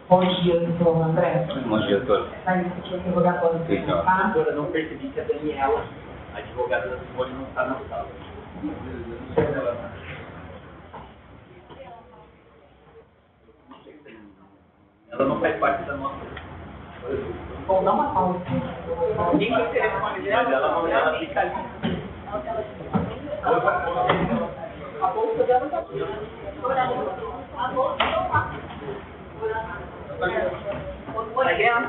Bom dia, doutor André. Bom dia, doutor. Está aí, deixa eu interrogar para você. Sim, senhor. Tá? Doutora, não percebi que a Daniela, a advogada da Simone, não está na sala. Ela não faz parte da nossa. Bom, dá uma pausa. Ninguém tem telefone dela, mas ela fica ali. A bolsa dela está aqui. A bolsa não está. Again?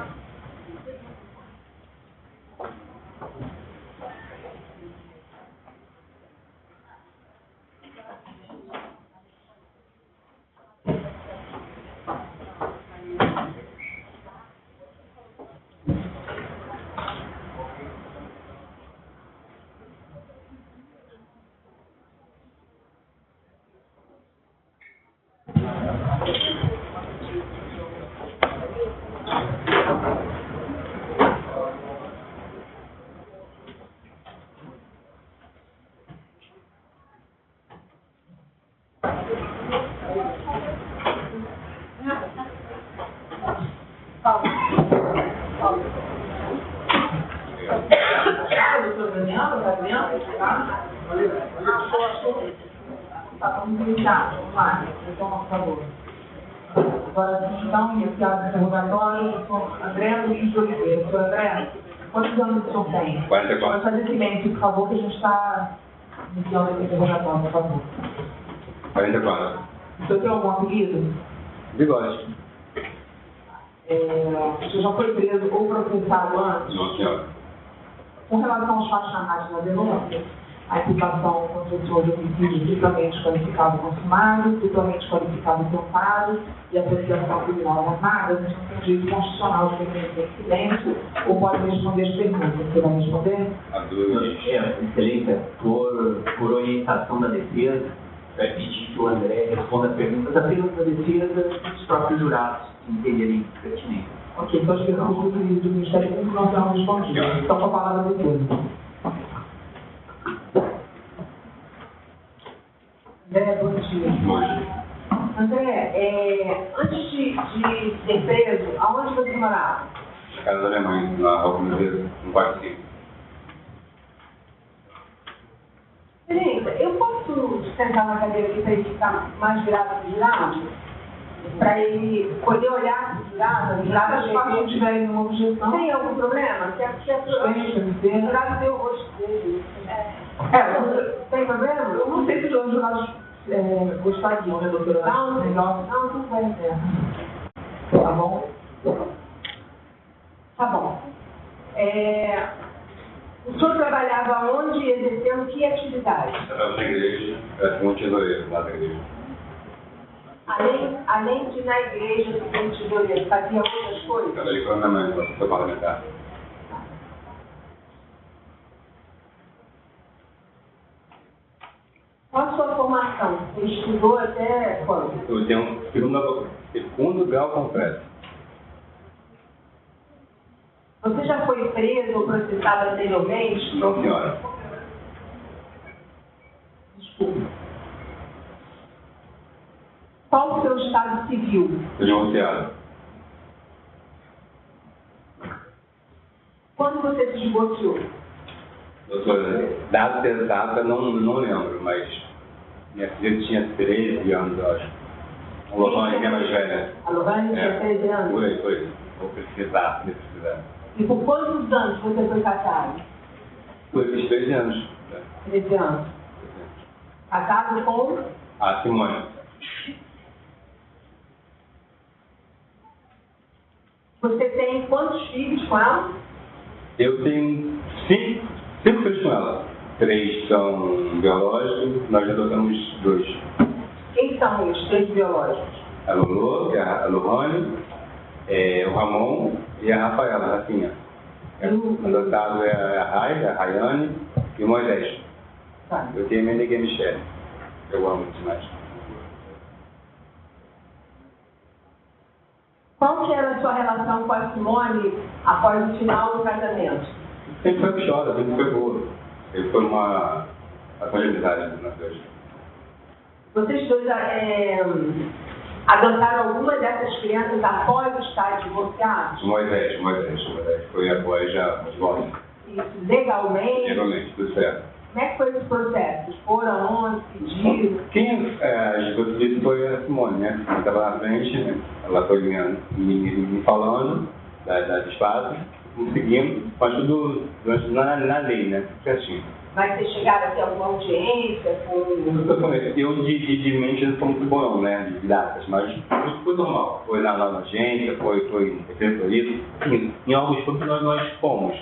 Agora, então, iniciado o interrogatório, doutor André Luiz de Oliveira. Doutor André, quantos anos o senhor tem? 44. Pode fazer silêncio, por favor, que a gente está iniciando esse interrogatório, por favor. 44. O senhor tem algum apelido? Bigode. O senhor já foi preso ou processado antes? Não, senhor. Com relação aos fatos chamados na denúncia, a imputação contra o senhor de homicídio duplamente qualificado consumado, duplamente qualificado tentado e associação criminal armada, não tem direito constitucional de permanecer em silêncio ou pode responder as perguntas. Você vai responder? A dúvida. Excelência, por orientação da defesa, vai pedir que o André responda a perguntas apenas da defesa e dos próprios jurados entenderem pertinente. Ok, então as perguntas do Ministério Público não serão respondidas. Então, com a palavra do defesa. André, bom dia. Hoje. André, antes de ser preso, aonde você morava? Na casa da minha mãe, na Rua Cruzeiro, no quarto 5. Excelência, eu posso sentar na cadeira aqui para ele ficar mais virado para o jurado? Para ele poder olhar para o jurado, o jurado não tiver nenhuma objeção. Tem algum problema? O jurado vê o rosto dele. Tem problema? Eu não sei se os jurados gostariam, né, doutora? Não, tudo bem. Tá bom? Tá bom. O senhor trabalhava onde e exercendo que atividade? Eu estava na igreja, era como tesoureiro lá da igreja. Além de na igreja, como tesoureiro, fazia outras coisas? Trabalhei com a minha mãe, para parlamentar. Qual a sua formação? Você estudou até quando? Eu tenho um segundo grau completo. Você já foi preso ou processado anteriormente? Não, senhora. Desculpa. Qual o seu estado civil? Sou divorciado. Quando você se divorciou? Doutora, dado exato, eu não lembro, mas minha filha tinha 13 anos, eu acho. A Lohane, que é mais velha. A Lohane tinha 13 anos? Foi. Vou precisar, se precisar. E por quantos anos você foi casado? Foi esses 13 anos. 13 anos. Casado com? A Simone. Você tem quantos filhos com ela? Eu tenho 5 filhos com ela. 3 são biológicos, nós adotamos 2. Quem são os 3 biológicos? A Lulu, que é a Lohane, o Ramon e a Rafaela, a Rafinha. Adotado é a Rai, a Rayane e o Moisés. Tá. Eu tenho a minha neguinha Michelle. Eu amo demais. Qual que era a sua relação com a Simone após o final do casamento? Sempre foi pichada, sempre foi boa. Ele foi uma amizade nós dois. Vocês dois adotaram alguma dessas crianças após estar divorciados? Moisés foi após já os votos. Isso, legalmente? Legalmente, tudo certo. Como é que foi esse processo? Vocês foram onde, pediram? Quem ajudou isso foi a Simone, né? Ela estava na frente, né? Ela foi me falando das espaços, conseguimos, mas tudo na lei, né? Certinho. Mas vocês chegaram a ter alguma audiência com... Eu de mente não sou muito bom, né? De datas, mas foi normal. Foi na agência, foi isso. Em órgãos públicos nós fomos.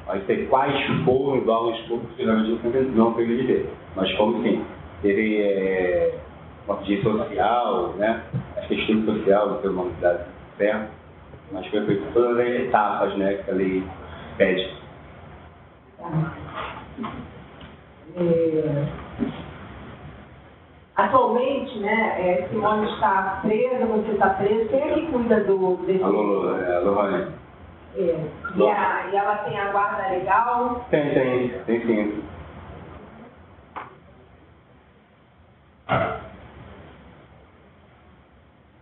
Mas sei quais foram os órgãos públicos que não foi de ver. Mas como sim. Teve uma audiência social, né? Acho que é estudo social, não sei o nome da certo. Mas foi todas as etapas, né? Que a lei pede. Atualmente, né, Simone está presa, você está preso. Quem é que cuida desse... A Lohane. E ela tem a guarda legal? Tem sim.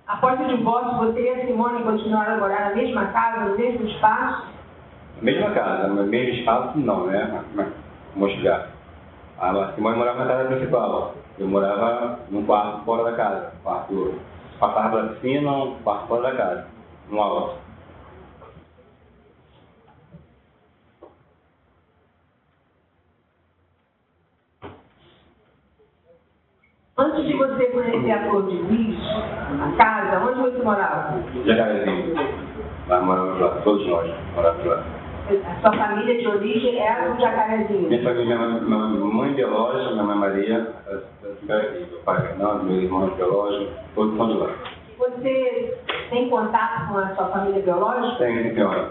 Após o divórcio, você e a Simone continuaram a morar na mesma casa, no mesmo espaço? Mesma casa, no mesmo espaço não, né? Vamos chegar. A Simone morava na casa principal. Eu morava num quarto fora da casa. Quarto passava pela piscina, um quarto fora da casa. Num alto. Antes de você conhecer a Flor de Lis, a casa, onde você morava? Jacarezinho. Lá morávamos lá, todos nós morávamos lá. A sua família de origem era do Jacarezinho? Minha família, minha mãe biológica, minha mãe Maria, meu pai Fernando, meu irmão biológico, todos são de lá. Você tem contato com a sua família biológica? Tem, senhora.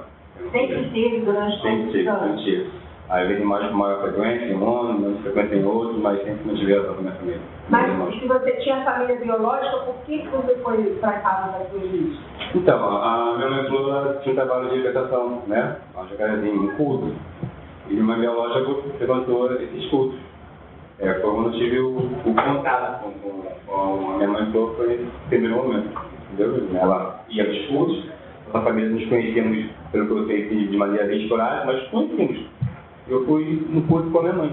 Sempre teve durante todos os anos? Sempre tive. Às vezes mais com maior frequência em um, menos frequência em outro, mas sempre mantiveram com a minha família. Mas se você tinha família biológica, por que você foi para a casa da sua origem? Então, a minha mãe falou que tinha um trabalho de libertação, né? Um jacarezinho, um culto. E minha mãe biológica levantou esses cultos. Foi quando eu tive o contato com a minha mãe falou, foi nesse primeiro momento. Entendeu? Ela ia para os cultos, nossa família nos conhecíamos, pelo que eu sei, de maneira bem esporádica, mas conhecíamos. Eu fui no culto com a minha mãe.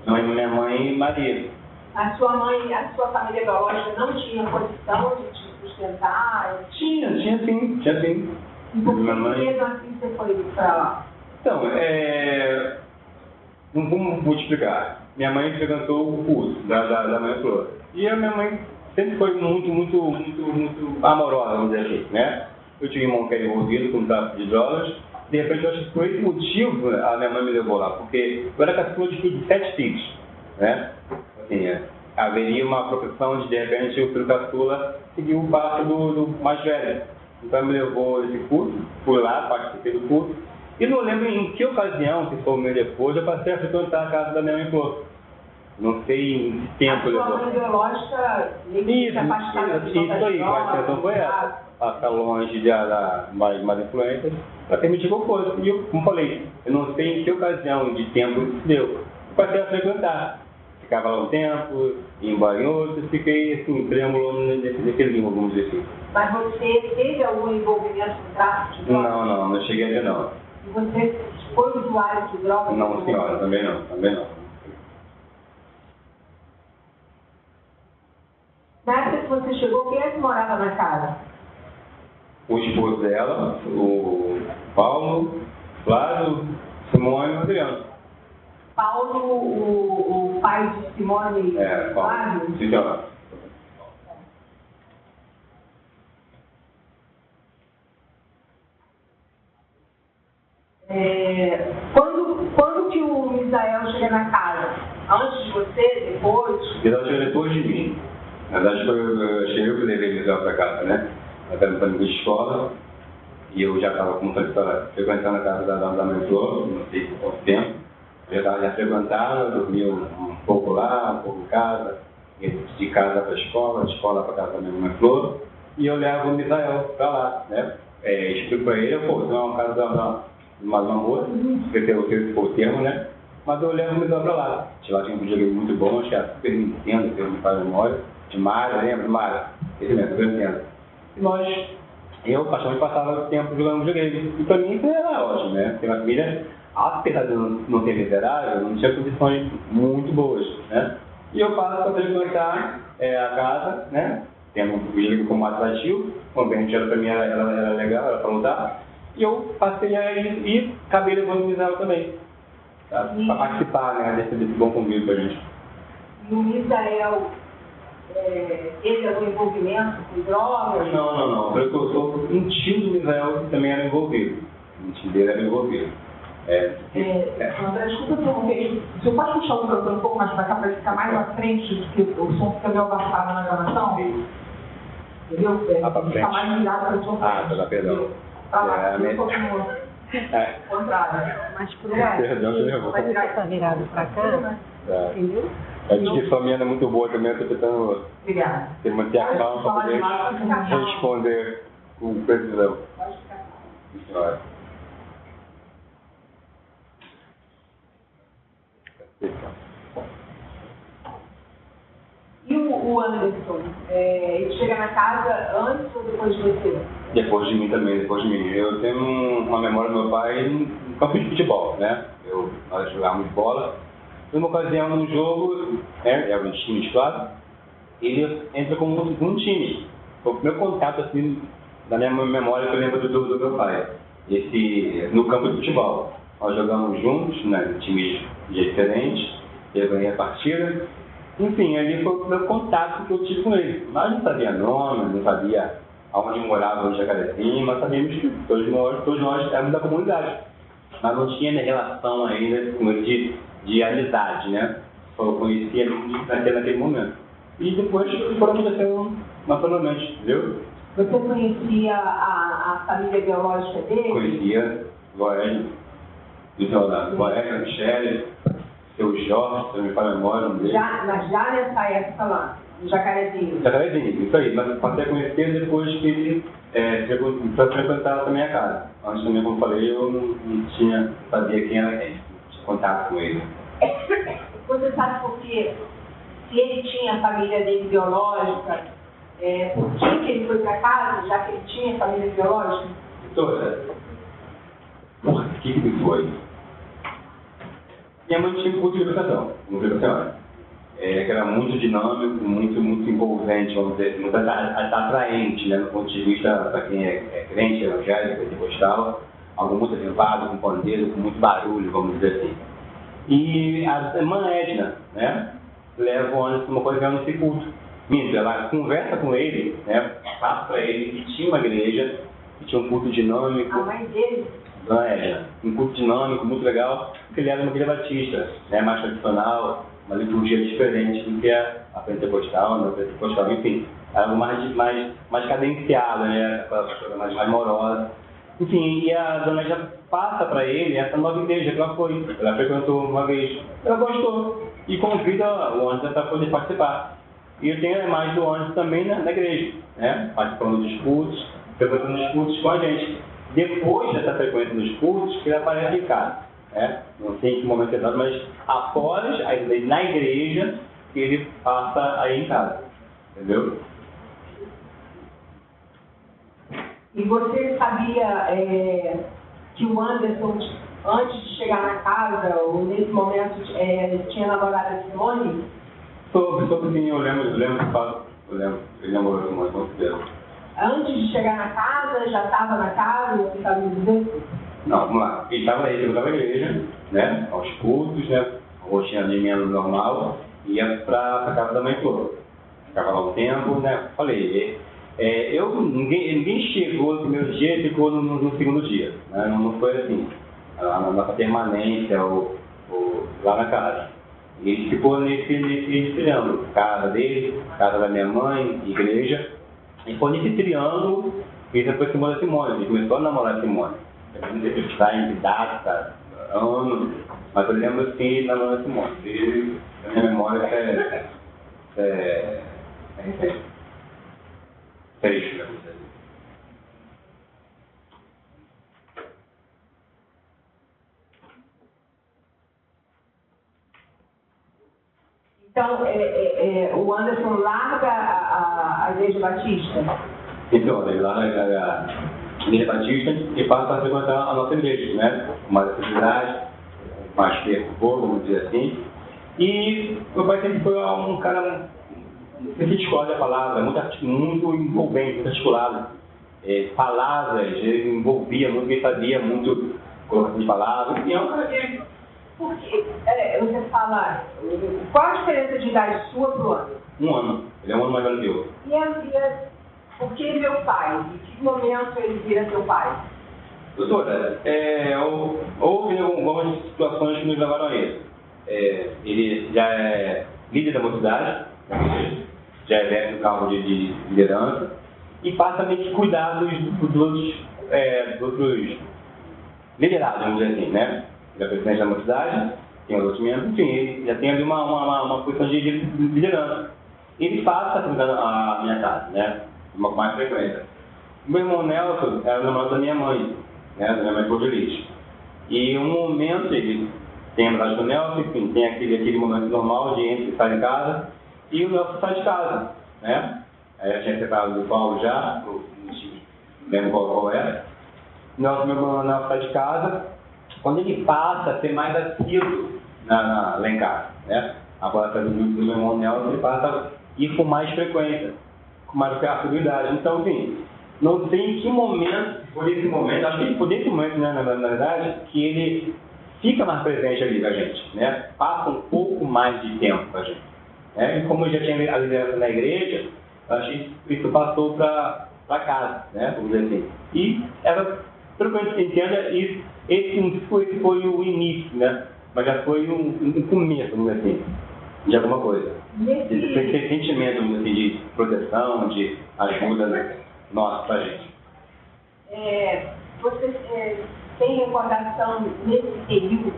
Minha mãe Maria. A sua família biológica não tinha condição de te sustentar? Tinha sim. E por que mesmo assim você foi para lá? Então, vou te explicar. Minha mãe frequentou o curso da mãe Flor. E a minha mãe sempre foi muito amorosa, vamos dizer assim, né? Eu tinha um irmão que era envolvido com tráfico de drogas. De repente, eu acho que foi esse motivo a minha mãe me levou lá, porque eu era caçula de 7 filhos, né? Assim, haveria uma proteção de repente, o filho caçula seguir o passo do mais velho. Então, me levou esse curso, fui lá, participei do curso, e não lembro em que ocasião, se for um mês depois, eu passei a frequentar a casa da minha mãe Flor. Não sei em que tempo levou. A sua mãe biológica, isso aí, a intenção foi essa. Passar longe da mais influências, para permitir qualquer coisa. E eu, como falei, eu não sei em que ocasião de tempo isso deu. Eu passei a frequentar. Ficava lá um tempo, ia embora em outro, fiquei assim, trêmulo naquele limbo, vamos dizer assim. Mas você teve algum envolvimento com tráfico de drogas? Não cheguei a ver não. E você foi usuário de drogas? Não, senhora, também não. Na época que você chegou, quem é que morava na casa? O esposo dela, o Paulo, Flávio, Simone e o Adriano. Paulo, o pai de Simone e Flávio? Sim, senhora. Quando que o Misael chega na casa? Antes de você, depois? Misael chegou depois de mim. Na verdade, achei eu que levei o Misael para casa, né? Ela estava no amigo de escola, e eu já estava, como falei, frequentando a casa da mãe Flor, não sei por quanto tempo. Eu já estava frequentando, dormia um pouco lá, um pouco em casa, ia de casa para a escola, de escola para a casa da minha mãe Flor, e eu levo o Misael para lá, né? Explico para ele, pô, não é uma casa de uma moça, que foi o termo, né? Mas eu levo o Misael para lá. Lá tinha um videogame muito bom, acho que era Super Nintendo, que eu não faço memória, de Mario, lembra? Mario, esse mesmo, Super Nintendo. E eu praticamente passava tempo jogando videogame. E para mim isso era ótimo, né? Porque minha família, apesar de não ter miserável, não tinha condições muito boas, né? E eu passo para frequentar a casa, né? Tendo um videogame como atrativo, o ambiente para mim era legal, era para lutar. E eu passei a ir e acabei levando o Misael também, tá? Para participar, né, desse bom convívio pra gente. E o Misael, ele é um envolvimento com drogas? Não. Eu sou um tio do Misael que também era envolvido. O tio dele era envolvido. André, desculpa interromper. Você pode puxar o microfone um pouco mais para cá para ele ficar mais à frente, porque o som fica meio abafado na gravação? Entendeu? Fica mais virado para o som. Tá, perdão. Um pouquinho contrário. Mas por lá, vai ficar virado para cá, entendeu? A descrição minha é muito boa também, eu estou tentando manter a calma para poder responder com precisão. Pode ficar. E o Anderson, ele chega na casa antes ou depois de você? Depois de mim também, depois de mim. Eu tenho uma memória do meu pai no campo de futebol, né? Nós jogávamos bola. Numa ocasião, num jogo, era um time, claro, ele entra como um segundo time. Foi o primeiro contato, assim, da minha memória que eu lembro do meu pai. No campo de futebol. Nós jogamos juntos, né, times diferentes, eu ganhei a partida. Enfim, ali foi o meu contato que eu tive com ele. Mas não sabia nome, não sabia aonde morava o Jacarezinho, mas sabíamos que todos nós éramos da comunidade. Mas não tinha relação ainda com ele de amizade, né? Só conhecia ele naquele momento. E depois foram acontecendo naturalmente, entendeu? Você conhecia a família biológica dele? Conhecia, Goélio, Michele, seu Jorge, se não me falha a memória, um deles. Mas já nessa época lá, no Jacarezinho? Jacarezinho, isso aí. Mas passei a conhecer depois que ele para frequentar também a casa. Antes também, como falei, eu não sabia quem era quem, não tinha contato com ele. Você sabe por quê? Se ele tinha a família dele biológica, por que ele foi para casa, já que ele tinha família biológica? Por que ele foi? Minha mãe tinha um curso de educação, que era muito dinâmico, muito envolvente, vamos dizer, muito atraente, né, do ponto de vista para quem é crente, evangélico, pentecostal, algo muito elevado, com pandeiro, com muito barulho, vamos dizer assim. E a irmã Edna, né, leva o Anderson uma ocasião nesse culto. Ela conversa com ele, né, passa para ele que tinha uma igreja, que tinha um culto dinâmico. A mãe dele? Um culto dinâmico, muito legal, porque ele era uma igreja batista, né, mais tradicional, uma liturgia diferente do que a pentecostal, enfim, algo mais cadenciado, né, mais morosa. Enfim, e a dona já passa para ele essa nova igreja que ela foi. Ela frequentou uma vez, ela gostou e convida o Anderson para poder participar. E eu tenho a imagem do Anderson também na igreja, né, participando dos cultos, frequentando os cultos com a gente. Depois dessa frequência dos cultos, que ele aparece em casa, né? Não sei em que momento exato, mas após na igreja, ele passa aí em casa, entendeu? E você sabia que o Anderson, antes de chegar na casa, ou nesse momento, tinha namorado a Simone? Sobre sim, eu lembro que falo, ele namorou a Simone, com certeza. Antes de chegar na casa, já estava na casa, você sabe dizer? Não, vamos lá. Ele estava na igreja, né, aos cultos, né, a rotina de menos normal, ia para a casa da mãe Flor. Ficava lá um tempo, né, falei, ninguém chegou no primeiro dia e ficou no segundo dia, né, não foi assim. A nossa permanência, ou lá na casa. E ele ficou nesse triângulo, casa dele, casa da minha mãe, igreja. E foi nesse triângulo que ele se aproximou da Simone, ele começou a namorar a Simone. Eu não sei precisar em data, ano, mas eu lembro que ele namorou a Simone. E a minha memória é triste, né? Então, o Anderson larga a Igreja Batista? Então, ele larga a Igreja Batista e passa a frequentar a nossa igreja, né? Com mais atividade, mais fervor, vamos dizer assim. E meu pai sempre foi um cara, não sei se discorda da palavra, muito envolvente, muito articulado. Palavras, ele envolvia muito, ele sabia muito colocação de palavras. E é um cara que... Porque você fala, qual a diferença de idade sua pro Anderson? 1 ano, ele é 1 ano mais velho que eu. Por que meu pai? Em que momento ele vira seu pai? Doutora, houve algumas situações que nos levaram a isso. Ele já é líder da mocidade, já é no cargo de liderança, e passa a meio que cuidar dos outros liderados, vamos dizer assim, né? Ele é presidente da mocidade, tem os outros membros, enfim, ele já tem ali uma posição de liderança. Ele passa a minha casa, né? Com mais frequência. O meu irmão Nelson era o namorado da minha mãe, né? Da minha mãe por Elite. E um momento ele tem amizade com o Nelson, enfim, tem aquele momento normal de entra e sai de casa, e o Nelson sai de casa, né? Aí eu tinha separado do Paulo já, não lembro qual era. O Nelson sai de casa. Quando ele passa a ser mais assíduo lá em casa, né? Agora está do meu irmão Nelson, ele passa a ir com mais frequência, com mais assiduidade. Então, assim, não sei em que momento, por esse momento, acho que por esse momento, né, na verdade, que ele fica mais presente ali com a gente, né? Passa um pouco mais de tempo com a gente. Né? E como eu já tinha a liderança na igreja, acho que isso passou para casa, né? Vamos dizer assim. E ela, pelo que a gente entenda, esse foi o início, né? Mas já foi um começo, vamos dizer assim, de alguma coisa. Esse sentimento, vamos dizer assim, de proteção, de ajuda nossa pra gente. Você tem recordação nesse período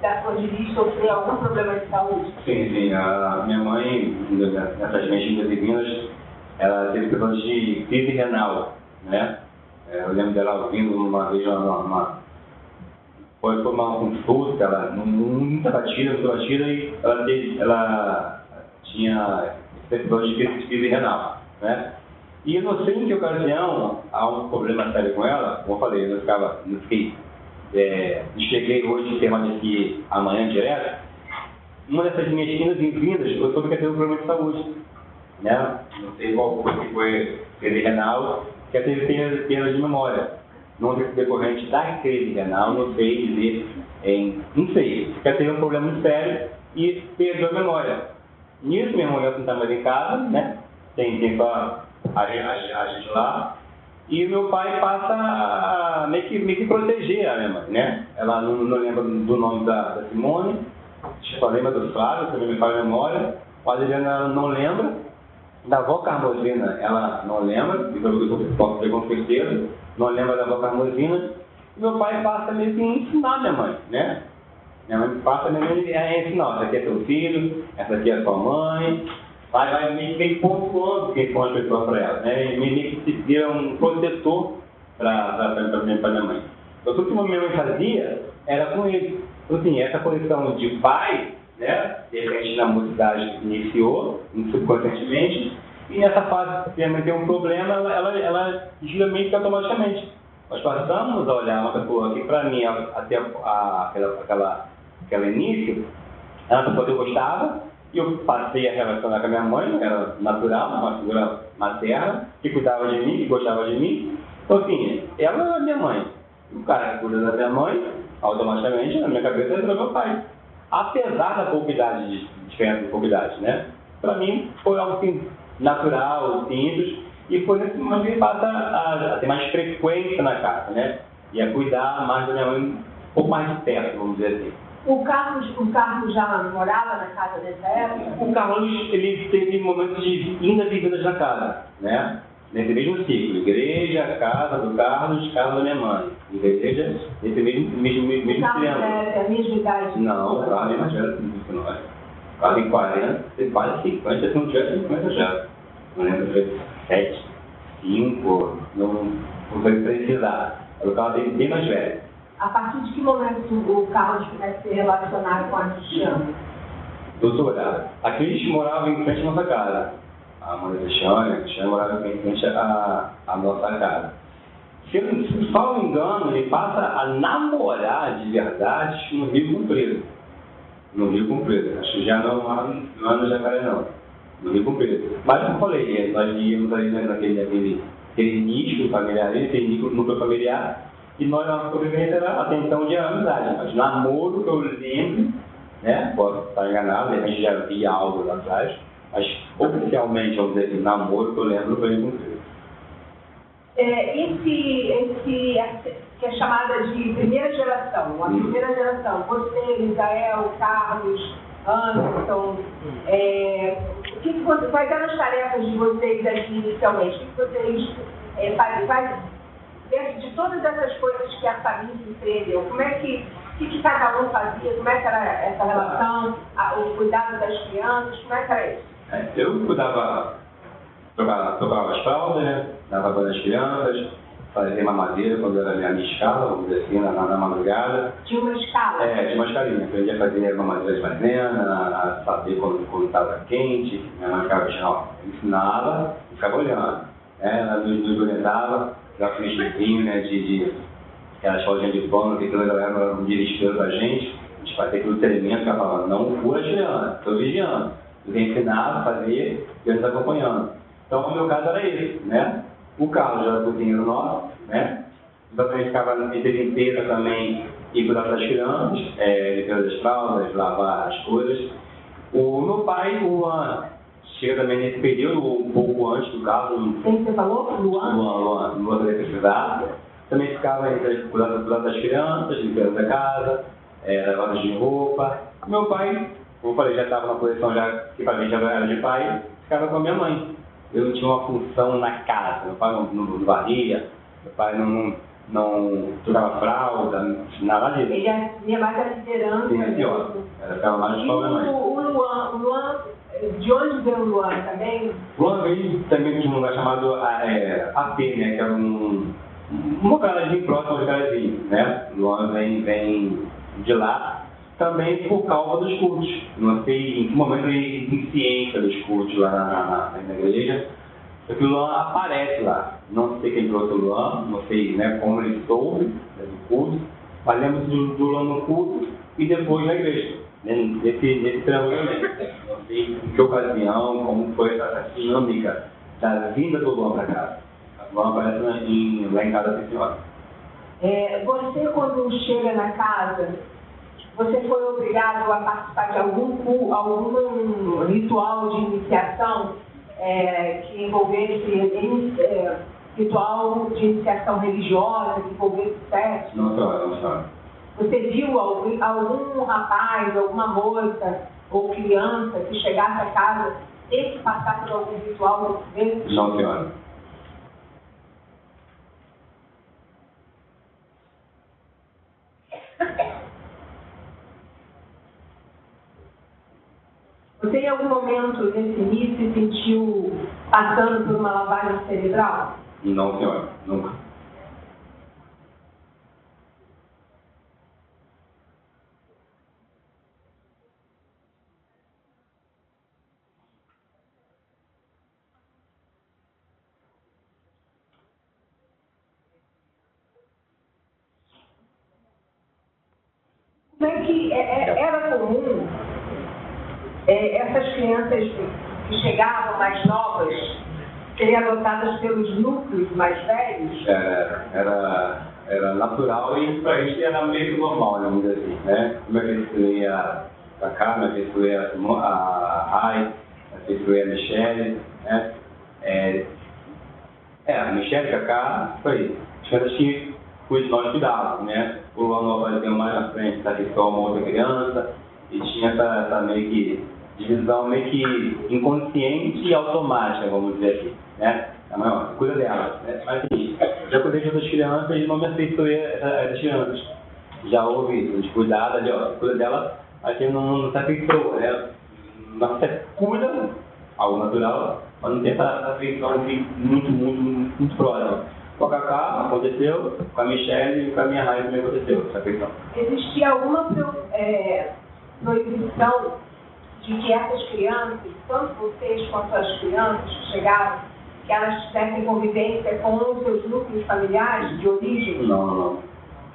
da sua de sofrer algum problema de saúde? Sim. A minha mãe, nessas mexidas divinas, ela teve problemas de crise renal, né? Eu lembro dela ouvindo uma vez foi uma consulta, ela muita batida, e ela tinha problemas de crise renal, né? E eu não sei em que ocasião há um problema sério com ela, como eu falei, não cheguei hoje e permaneci amanhã direto. Uma dessas minhas vindas, eu soube que teve um problema de saúde, né? Não sei qual foi crise renal, que teve perda de memória. Não decorrente da crise renal, não sei dizer, não sei, que teve um problema muito sério e perdeu a memória. Nisso, meu irmão não está mais em casa, né? Tem só a gente lá. E o meu pai passa a meio que proteger a minha mãe, né? Ela não lembra do nome da Simone, só lembra do Flávio, também me faz memória. A Adriana não lembra. Da avó Carmosina, ela não lembra, eu posso ter com certeza, não lembra da avó Carmosina. E meu pai passa meio que ensinar minha mãe, né? Minha mãe passa meio que ensinar, essa aqui é seu filho, essa aqui é sua mãe. Vai meio que pontuando quem são as pessoas para ela, né? E meio que se vira um protetor para minha mãe. Então, tudo que minha mãe fazia era com ele. Então, assim, essa posição de pai, né? De repente, na mocidade iniciou, subconscientemente, e nessa fase, se minha mãe tem um problema, ela gira meio que automaticamente. Nós passamos a olhar uma pessoa que, para mim, até aquele início, era uma pessoa que eu gostava, e eu passei a relacionar com a minha mãe, era natural, uma figura materna, que cuidava de mim, que gostava de mim. Então, assim, ela era minha mãe. O cara que cuida da minha mãe, automaticamente, na minha cabeça, era meu pai. Apesar da pouquidade, diferença de pouquidade, né? Para mim, foi algo assim, natural, simples, e foi nesse momento que ele passa a ter mais frequência na casa, né? E a cuidar mais da minha mãe pouco mais de perto, vamos dizer assim. O Carlos já morava na casa dessa época? O Carlos, ele teve momentos de indas e vindas na casa, né? Nesse mesmo ciclo, igreja, casa do Carlos, casa da minha mãe. Igreja, nesse mesmo O Carlos triângulo. é a mesma idade? Não, o Carlos é mais velho do que nós. Quase 40, quase 50, se não tiver 50 já. Não lembro se foi 7, 5, não foi precisar. O Carlos é bem mais velho. A partir de que momento o Carlos começa a se relacionar com a Cristiane? Doutora, a Cris morava em frente à nossa casa. A mãe da Cristiane morava em frente à nossa casa. Se eu não me engano, ele passa a namorar de verdade no Rio Comprido. No Rio Comprido. Acho que já não é no Jacaré, não. No Rio Comprido. Mas como eu falei, nós íamos ali naquele nicho familiar, aquele núcleo familiar, e nossa convivência era até então de amizade. Mas namoro que eu lembro, né? Posso estar enganado, a gente já via algo lá atrás, mas oficialmente, vamos dizer assim, namoro que eu lembro foi com Cristo. Que é chamada de primeira geração, a primeira geração, você, Misael, Carlos, Anderson, quais eram as tarefas de vocês aqui inicialmente? O que vocês fazem? Dentro de todas essas coisas que a família empreendeu, como é que cada um fazia, como é que era essa relação, o cuidado das crianças, como é que era isso? Eu cuidava, tocava as fraldas, né? Dava banho às crianças, fazia mamadeira quando era a minha escala, vamos dizer assim, na madrugada. Tinha uma escala? Tinha uma escalinha. Aprendi a fazer mamadeira de maisena, a saber quando estava quente, minha mãe ficava ensinava e ficava olhando. Ela nos orientava, já fiz vizinho, né, de aquela escolinha de pano, que toda a galera dirigiu pra gente fazia aquele treinamento que ela falava, não fura tirando, estou vigiando. Eu ensinava a fazer e eles acompanhando. Então, o meu caso era esse, né? O Carlos já era cozinheiro nosso, né? Então, a gente ficava entre limpeza também e cuidar das crianças, limpeza das fraldas, lavar as coisas. O meu pai, o Luan, chega também nesse período, um pouco antes do Carlos. Quem você falou? Luan? Luan da eletricidade. Também ficava entre cuidar das crianças, limpeza da casa, lavagem de roupa. Meu pai, como eu falei, já estava na posição já, que para mim já era de pai, ficava com a minha mãe. Eu não tinha uma função na casa, meu pai não varria, meu pai não trocava fralda, nada disso. Ele tinha mais a liderança. Sim, pior. Ela ficava mais com a minha mãe. O Luan, de onde veio o Luan também? O Luan veio também de um lugar chamado AP, né, que era um localzinho próximo de Carazinho, né? O Luan vem de lá, também por causa dos cultos. Não sei em que momento ele iniciei dos cultos lá na igreja, só que o Luan aparece lá. Não sei quem trouxe o Luan, não sei, né, como ele soube do culto, mas lembro do Luan no culto e depois na igreja, né, nesse treinamento. Não sei em que ocasião, como foi essa dinâmica da vinda do Luan para cá. O Luan aparece lá em casa da senhora. Você, quando chega na casa, você foi obrigado a participar de algum ritual de iniciação que envolvesse ritual de iniciação religiosa, que envolvesse sexo? Não, senhora. Você viu algum rapaz, alguma moça ou criança que chegasse a casa ter que passar por algum ritual desse? Não, senhora. Você em algum momento nesse início se sentiu passando por uma lavagem cerebral? Não, senhora, nunca. Como é que era comum essas crianças que chegavam mais novas serem adotadas pelos núcleos mais velhos? Era natural e para isso era meio que normal, vamos dizer assim, né? Como é que eles ia a Carmen, como é que eles a Rai, como é que eles a Michele, né? A Michele, Cacá, foi. As crianças que nós cuidávamos, né? O ano apareceu mais na frente, tá aqui só uma outra criança, e tinha essa meio que divisão meio que inconsciente e automática, vamos dizer aqui, né? A mãe, cuida dela, né? Mas assim, já cuidei de outras crianças e não me afeiçoei as crianças. Já houve isso, de cuidar ali, ó, cuida dela, mas você não se afeiçoa, né? Mas você cuida, algo natural, mas não tem essa afeição assim, muito próxima. Com a Cacá aconteceu, com a Michelle e com a minha Raia também aconteceu, essa afeição. Existia alguma proibição de que essas crianças, tanto vocês quanto as crianças que chegaram, que elas tivessem convivência com os seus núcleos familiares de origem? Não.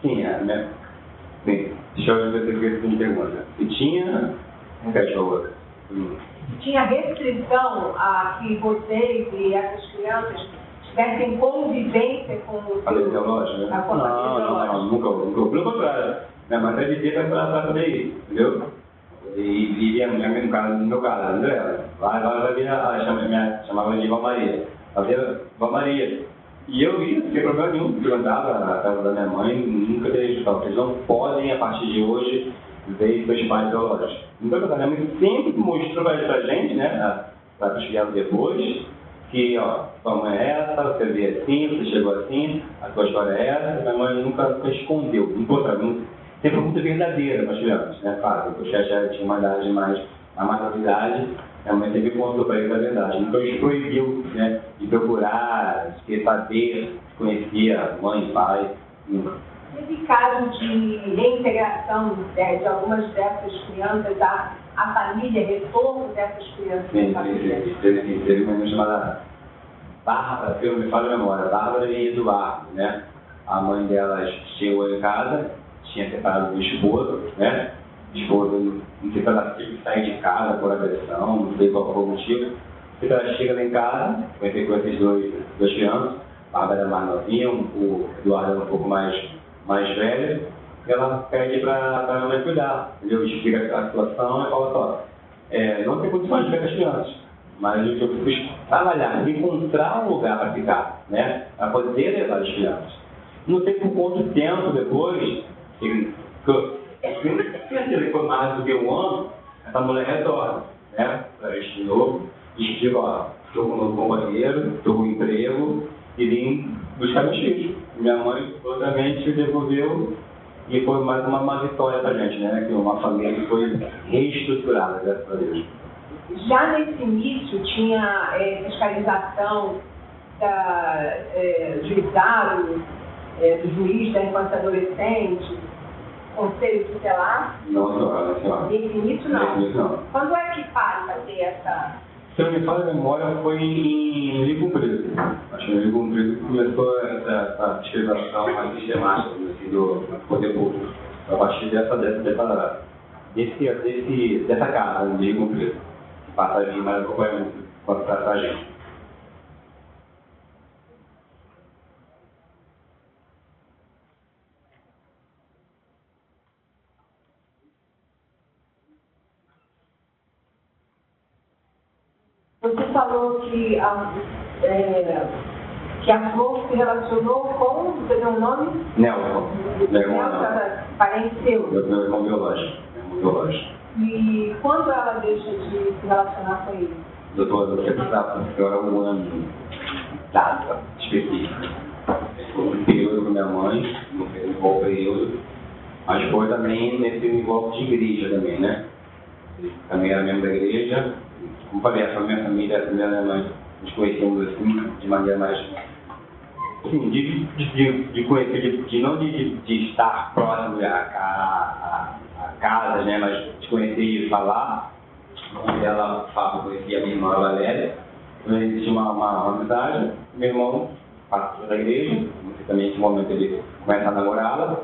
Tinha, né? Bem, deixa eu ver se você me pergunta. Se tinha, fecha a outra. Tinha restrição a que vocês e essas crianças tivessem convivência com o Família biológica, né? Não, nunca. Pelo contrário. Minha mãe até dizia para poder ir, entendeu? E no meu caso, André, vai vir chamava de Vó Maria. Ela via Vó Maria. E eu ia, sem problema nenhum, perguntava na casa da minha mãe, nunca deixei de falar, vocês não podem, a partir de hoje, ver seus pais biológicos. Então, a minha mãe sempre mostrou pra gente, né, para os criados depois, que, ó, sua mãe é essa, você veio assim, você chegou assim, a sua história é essa, minha mãe nunca escondeu, sempre foi muito verdadeira para as crianças, né, claro, depois que já tinha uma idade mais, a maturidade, minha mãe sempre contou para eles a verdade, então isso proibiu, né, de procurar, de saber, de conhecer a mãe, pai, nunca. Teve caso de reintegração de algumas dessas crianças à família, retorno dessas crianças à família? Teve uma menina chamada Bárbara, se eu não me falho a memória, Bárbara e Eduardo, né? A mãe delas chegou em casa, tinha separado do esposo, né? O esposo, não sei se ela teve que sair de casa por agressão, não sei qual foi o motivo. Ela chega lá em casa, com esses dois crianças, a Bárbara era mais novinha, o Eduardo era um pouco mais velho, e ela pede para a mãe cuidar, entendeu? Explica a situação e fala só, não tem condições de ver com as crianças, mas eu fui trabalhar, encontrar um lugar para ficar, né? Para poder levar as crianças. Não sei por quanto tempo depois, se foi mais do que um ano, essa mulher retorna, né? Para este de novo, e explica, ó, estou com um novo companheiro, estou com um emprego, e vim buscar meus filhos. Minha mãe, outramente, devolveu e foi mais uma vitória pra gente, né? Que uma família que foi reestruturada, graças a Deus. Já nesse início tinha fiscalização juizado, do juiz da infância e adolescente, conselho tutelar? Não. Nesse início não. Quando é que passa a ter essa... Se eu me falo a memória, foi em Rio Comprido. Acho que em Rio Comprido começou essa fiscalização mais sistemática assim, do poder público. A partir dessa casa de Rio Comprido, que passa a vir mais acompanhamento para a gente. Você falou que a Flor se relacionou com, você deu um nome? Nelson. Nelson, parente seu. Meu irmão biológico. E quando ela deixa de se relacionar com ele? Doutor, você precisava, porque eu era um ano data específica. Foi um período com minha mãe, não fez um bom período, mas foi também nesse envolve de igreja também, né? Também era membro da igreja. Como falei, a minha família, a minha mãe, nos conhecemos assim, de maneira mais, assim, de conhecer, de estar próximo a casa, né, mas de conhecer e falar. Ela conhecia a minha irmã Valéria, então existia uma amizade, meu irmão participa da igreja, também nesse momento ele começa a namorá-la,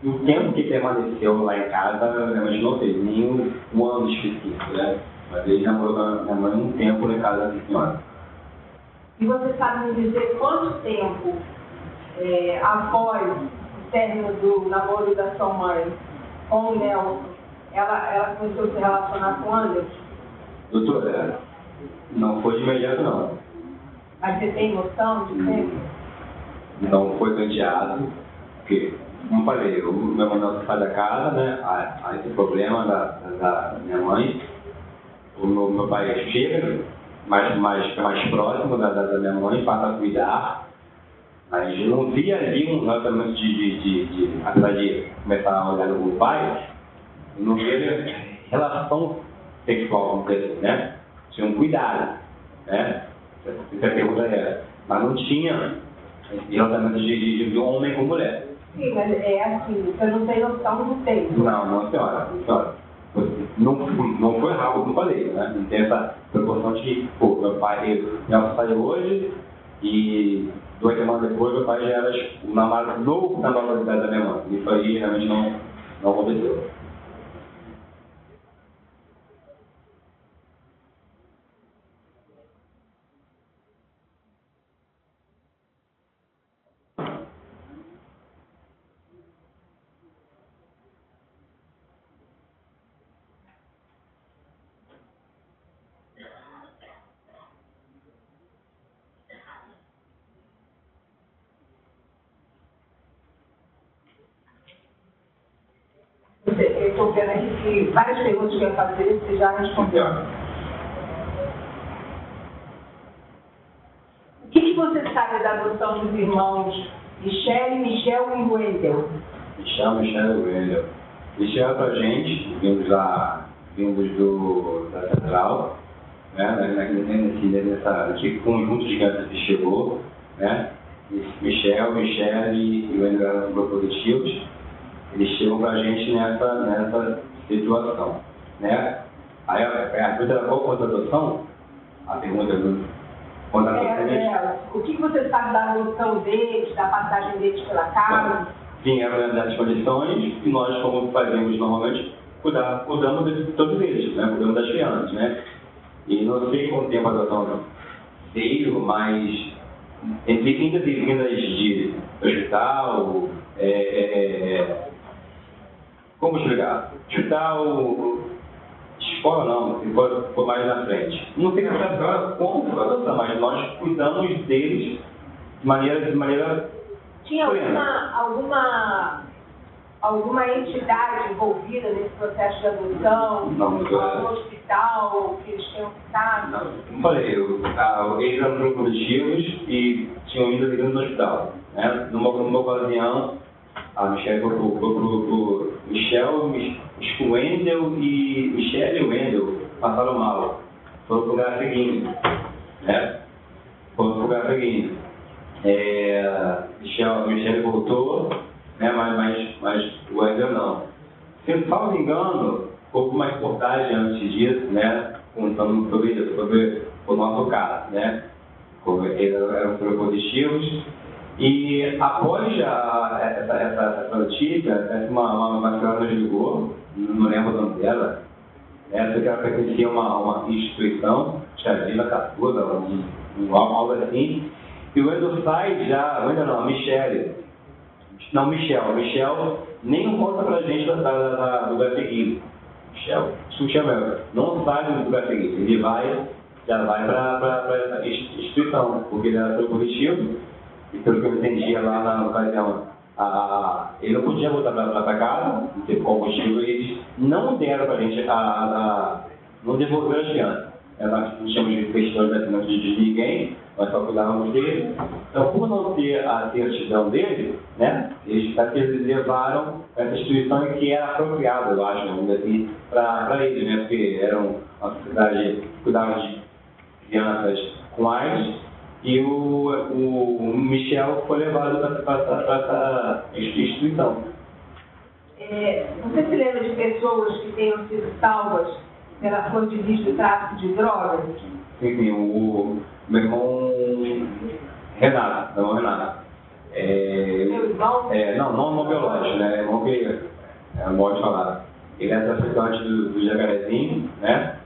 e o tempo que permaneceu lá em casa, realmente não teve nenhum ano específico, né? Mas ele namorou com a minha mãe um tempo na casa da senhora. E você sabe me dizer quanto tempo, após o término do namoro da sua mãe com o Nelson, ela começou a se relacionar com o Anderson? Doutora, não foi de imediato não. Mas você tem noção de tempo? Não foi canteado. Porque, como eu falei, o meu irmão sai da casa, né? Há esse problema da minha mãe. O meu pai chega mais próximo da minha mãe, passa a cuidar. Mas eu não via ali um relacionamento apesar de começar a olhar no meu pai, eu não via relação sexual, vamos dizer assim, né? Tinha um cuidado, né? Essa pergunta era. Mas não tinha relacionamento de homem com mulher. Sim, mas é assim, você não tem noção do tempo. Não, senhora. Não foi rápido, como eu falei, né? Não tem essa proporção de que, pô, meu pai saiu hoje e 2 semanas depois meu pai já era o namorado novo da nova idade da minha mãe. Isso aí realmente não aconteceu. Eu estou vendo aqui que várias perguntas que eu ia fazer, você já respondeu. O que você sabe da adoção dos irmãos Michel e Wendel? Michel e Wendel. Michel pra gente, vindos da Central, né? Nesse conjunto de crianças que chegou, né? Michel e Wendel eram positivos. Eles chegam para a gente nessa situação, né? Aí a pergunta era qual foi a adoção? A pergunta quando a o que você sabe da adoção deles, da passagem deles pela casa? Sim, eram das condições e nós, como fazemos normalmente, cuidamos de todos eles, né? Cuidamos das crianças, né? E não sei quanto tempo a adoção veio, mas entre vindas e vindas de hospital, como explicar? Hospital, escola não, se for mais na frente. Não sei agora como foi a adoção, mas nós cuidamos deles de maneira Tinha alguma entidade envolvida nesse processo de adoção? Não, algum hospital que eles tenham ficado? Não, como falei, eles eram positivos e tinham ido no hospital, né? Numa ocasião, a Michelle foi pro Michel e Wendel passaram mal. Foram pro lugar seguinte, né? Michel voltou, né? Mas o Wendel não. Se eu não me engano, houve uma reportagem antes disso, né? Contando sobre o nosso caso, né? Eles eram positivos. E após essa notícia, uma senhora nos ligou, não lembro o nome dela, essa que ela pertencia a uma instituição, Chavila Catuda, algo assim, e o Wendel sai já, Michel nem conta pra gente do lugar seguinte. Michel não sai do lugar seguinte, ele já vai para essa instituição, porque ele era positivo. E pelo que eu entendia lá na ocasião, ele não podia voltar para casa, não teve combustível, e eles não deram para a gente, não devolveram as crianças. Nós não tínhamos de questões de ninguém, nós só cuidávamos dele. Então, por não ter a certidão dele, né, eles levaram essa instituição que era apropriada, eu acho, assim, para eles, né, porque eram uma sociedade que cuidava de crianças com AIDS. E o Michel foi levado para essa instituição. Você se lembra de pessoas que tenham sido salvas pela flor de lis do tráfico de drogas? Sim, o meu irmão Renato. Meu irmão? Não biológico, né? Irmão que é um modo de falar. Ele é traficante do Jacarezinho, né?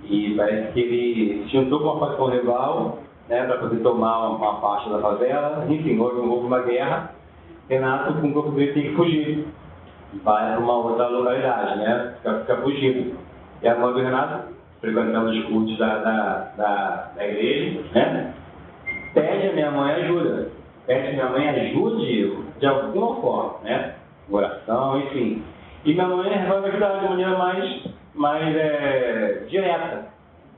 E parece que ele se juntou com uma facção rival, né, para poder tomar uma parte da favela. Enfim, houve uma guerra. Renato, com o grupo dele, tem que fugir. Vai para uma outra localidade, né? Fica fugindo. E a mãe do Renato, frequentando os cultos da igreja, né? Pede a minha mãe ajuda. pede que minha mãe ajude eu de alguma forma, né? Oração, enfim. E minha mãe resolve ajudar de maneira mais direta.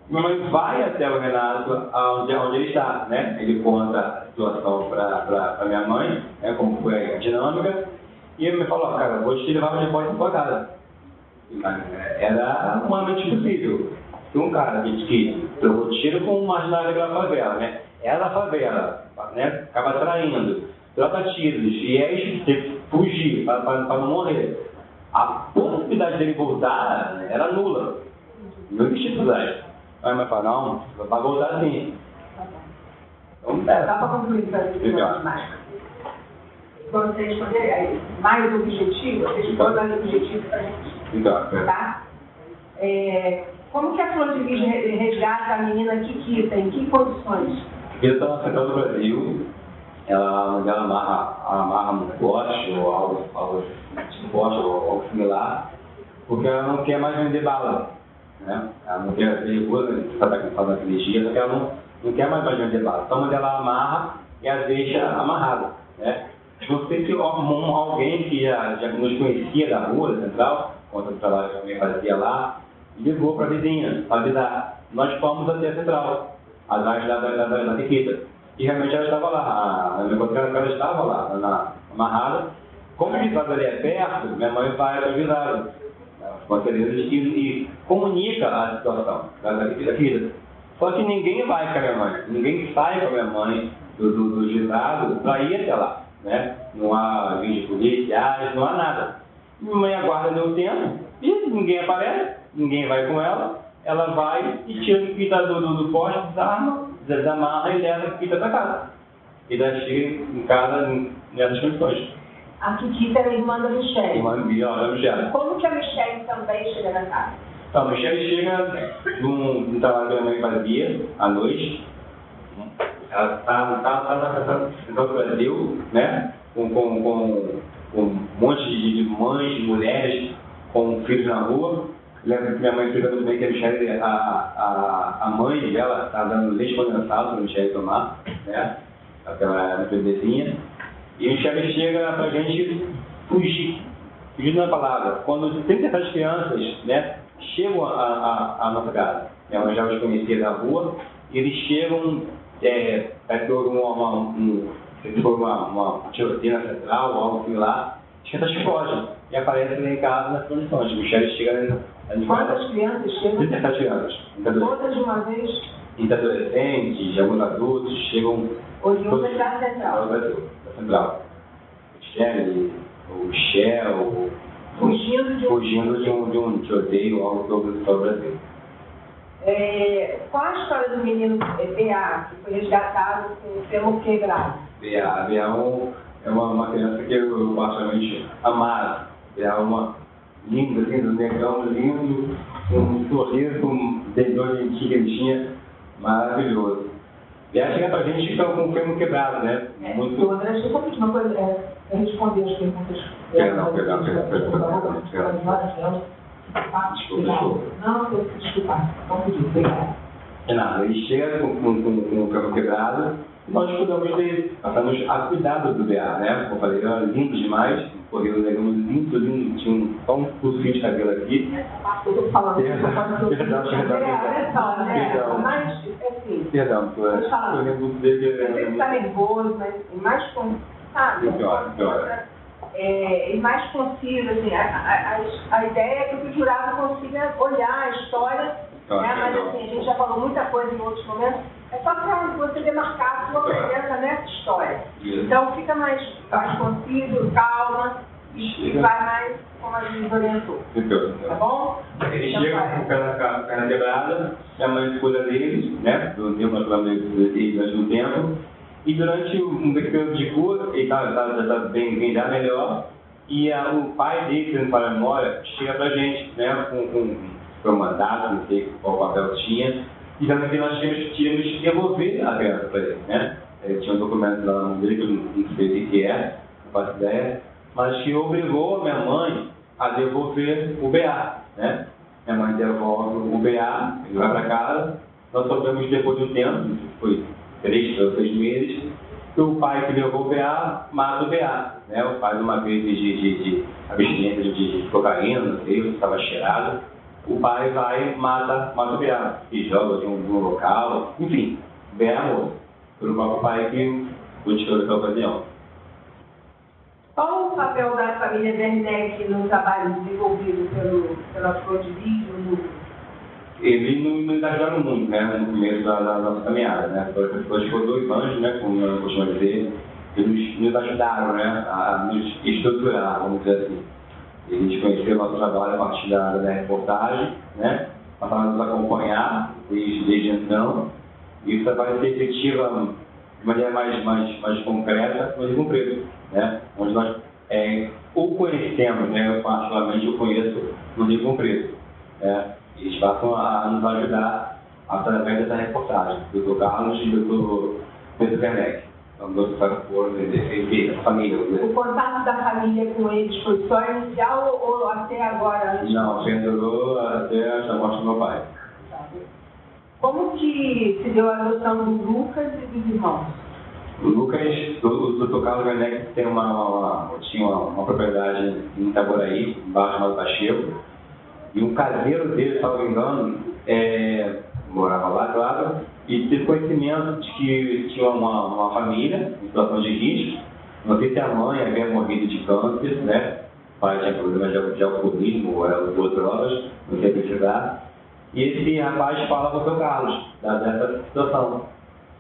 Minha mãe vai até o Renato, onde ele está, né? Ele conta a situação para minha mãe, né? Como foi a dinâmica, e ele me falou, cara, vou te levar para depois da sua casa. Era humanamente possível. Se um cara que trocou tiro com um marginal daquela favela, né? Era da favela, né? Acaba traindo, troca tiros, e aí teve que fugir para não morrer. A possibilidade dele voltar era nula. Não existia possibilidade. Aí minha mãe fala, não, vai voltar sim. Então, Dá para concluir para a mais. Quando você responder mais objetivo, você responde mais objetivo para a gente. Tá? Como que a Flor de Lis resgata a menina Kikita? Em que condições? Kikita está na Central do Brasil. Ela amarra um poste ou algo similar, porque ela não quer mais vender bala. Né? Ela não quer ser perigosa, faz aquele dia, porque ela não quer mais vender bala. Então, ela amarra e a deixa amarrada. Né? Não sei se alguém que já nos conhecia da rua, da Central, quando o trabalho que eu também fazia lá, ligou para a vizinha, para avisar. Nós fomos até a Central, atrás da Kikita. E realmente ela estava lá, ela estava lá, amarrada. Como a estrada ali é perto, minha mãe vai avisar e comunica a situação da Kikita. Só que ninguém vai com a minha mãe, ninguém sai com a minha mãe do gizado para ir até lá. Né? Não há vídeos policiais, não há nada. Minha mãe aguarda meu tempo e ninguém aparece, ninguém vai com ela. Ela vai e tira a Kikita do poste, desamarra e leva a Kikita para casa. E daí chega em casa nessas condições. A Kikita era irmã da Michelle. Irmã da Michelle. Como que a Michelle também chega na casa? Então, a Michelle chega de um trabalho que a minha mãe fazia à noite. Ela está no Brasil, né? Com um monte de mães, de mulheres com filhos na rua. Lembro que minha mãe explica muito bem que a Michelle, a mãe dela está dando leite condensado para a Michelle tomar, né? Aquela bebezinha. E a Michelle chega para a gente fugir. Fugir na palavra. Quando 37 crianças, né, chegam à nossa casa, minha mãe já os conhecia da rua, e eles chegam, parece que houve uma tiroteio na Central, ou algo similar, as crianças fogem e aparecem lá em casa nas condições. Michelle chega Quantas crianças chegam? 37 crianças. Todas de uma vez? Entre adolescentes, alguns adultos, chegam... Oriundas da Central. Da Central. Michelle, o Shell... Fugindo de um tiroteio, algo sobre o Brasil. Qual a história do menino B.A., que foi resgatado com o fêmur quebrado? B.A. é uma criança que eu particularmente amava. B.A. é uma linda, um negão lindo, um sorriso, um dedão de que ele tinha, maravilhoso. B.A. chega pra gente com o fêmur quebrado, né? Muito... André, deixa eu só pedir uma coisa, responder as perguntas. Perdão. Não, desculpa. Não pedi, obrigada. É nada, ele chega com o fêmur quebrado, nós cuidamos dele, passamos a cuidar do B.A., né? Como eu falei, ele era lindo demais, porque o negão lindo, tinha só um fiozinho de cabelo aqui. Eu estou falando Perdão. Mas, assim, Perdão, eu lembro dele. Você está nervoso, mas mais sabe? Pior. E mais conciso, assim, a ideia é que o jurado consiga olhar a história, né? Mas assim, a gente já falou muita coisa em outros momentos, é só para você demarcar a sua presença nessa história. Então fica mais conciso, calma, e vai mais como a gente orientou. Tá bom? Eles chegam com a perna quebrada, minha mãe cuida deles, né? Do tempo, nós falamos deles durante um tempo. E durante um período de cura, ele já está bem já melhor, e o pai dele, que não fala a memória, chega pra gente, né, com um mandato, não sei qual papel tinha, e também nós tínhamos que devolver a criança para ele, né? Ele tinha um documento lá no dele, que eu não sei o que é, não faço ideia, mas que obrigou a minha mãe a devolver o B.A., né? Minha mãe devolve o B.A., ele vai para casa, nós soubemos depois de um tempo, foi 3 ou 6 meses, o pai que levou o PA mata o PA, né? O pai, numa vez de abstinência de cocaína, não sei, estava cheirado, o pai vai e mata o PA, e joga de um local, enfim, bem amor, pelo próprio pai que o tirou daquela ocasião. Qual o papel da família Werneck no trabalho desenvolvido pela Flor de Lis no núcleo? Eles nos ajudaram muito, né, no começo da nossa caminhada, né? Depois ficou 2 anos, né, como eu costumo dizer, eles nos ajudaram, né, a nos estruturar, vamos dizer assim. Eles conheceram o nosso trabalho a partir da reportagem, né, passaram a nos acompanhar desde então. Isso vai ser efetiva de maneira mais concreta no Rio Preto, né, onde nós o conhecemos, né, eu particularmente eu conheço no Rio Preto, né. Eles passam a nos ajudar através dessa reportagem, do Dr. Carlos e do Pedro Werneck. Então, essa família. O contato da família com eles foi só inicial ou até agora? Não, perdurou até a morte do meu pai. Como que se deu a adoção do Lucas e dos irmãos? O Lucas, o Dr. Carlos Werneck tinha uma propriedade em Itaboraí, embaixo chamado Pacheco. E um caseiro dele, se não me engano, morava lá, claro, e teve conhecimento de que tinha uma família em situação de risco. Não sei se a mãe havia morrido de câncer, né? O pai tinha problemas de alcoolismo ou drogas, não sei precisar. E esse rapaz fala com o seu Carlos dessa situação.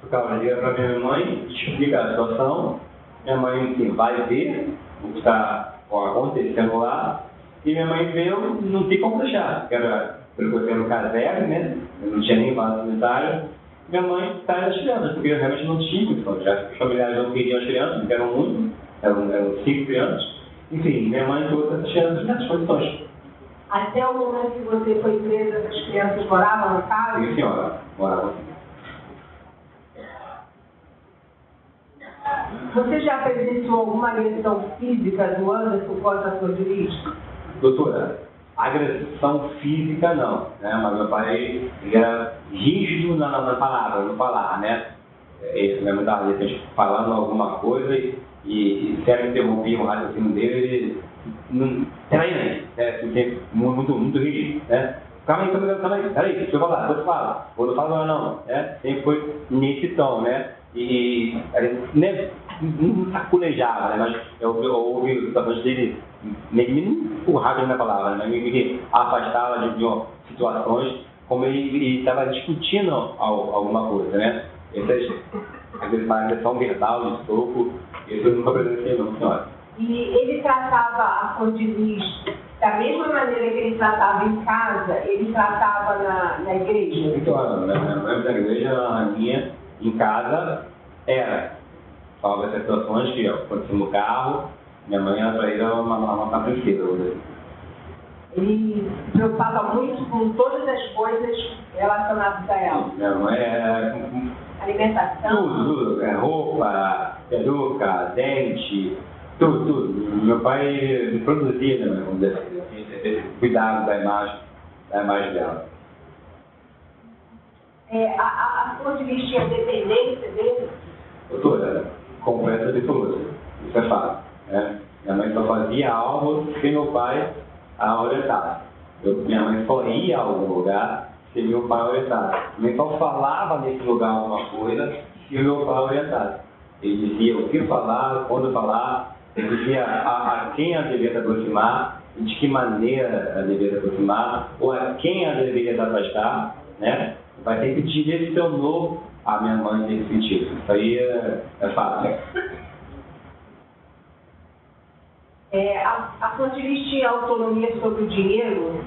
O Carlos liga para minha mãe, explica a situação. Minha mãe assim, vai ver o que está acontecendo lá. E minha mãe veio, não tem como deixar, porque era no casebre, né? Eu não tinha nem vaso sanitário. Minha mãe está nas crianças, porque eu realmente não tinha condições. Já que os familiares não queriam as crianças, porque eram muito, eram 5 crianças. Enfim, minha mãe trouxe as crianças nessas condições. Até o momento que você foi presa, as crianças moravam na casa? Sim, senhora, moravam. Você já presenciou alguma agressão física do Anderson contra a Flor de Lis? Doutora, agressão física não, né? Mas meu pai era rígido na palavra, no falar, né? Ele mesmo estava de repente falando alguma coisa e se ela interrompia o raciocínio dele, ele não era muito rígido, né? Calma aí, peraí, deixa eu falar, depois fala, ou não fala não, né? Sempre foi nesse tom, né? E né, não saculejava, né? Mas eu ouvi situações dele meio me empurrava na palavra, né? Me afastava de situações como ele estava discutindo alguma coisa, né? Essas agressão verbal, de soco, isso eu nunca presenciei não, senhora. E ele tratava a Flor de Lis da mesma maneira que ele tratava em casa, ele tratava na igreja? Então, na igreja, a minha, em casa, era. Salvo essas situações que aconteceu no carro, minha mãe era para ele uma princesa. Ele se preocupava muito com todas as coisas relacionadas a ela? Minha mãe era... Alimentação? Tudo. Roupa, peruca, dente, tudo. Meu pai me produzia, né, vamos dizer assim, cuidado da imagem dela. A Flor de Lis tinha dependência dele? Doutora, completa e absoluta. Isso é fato. Né? Minha mãe só fazia algo se meu pai a orientava. Minha mãe só ia a algum lugar se meu pai orientava. Minha mãe só falava nesse lugar alguma coisa se o meu pai orientava. Ele dizia o que falar, quando falar, ele dizia a quem a devia se aproximar, de que maneira a devia se aproximar, ou a quem a deveria se afastar, né? Vai ter que direcionou a minha mãe nesse sentido. Isso aí é fácil. A Flor de Lis tinha autonomia sobre o dinheiro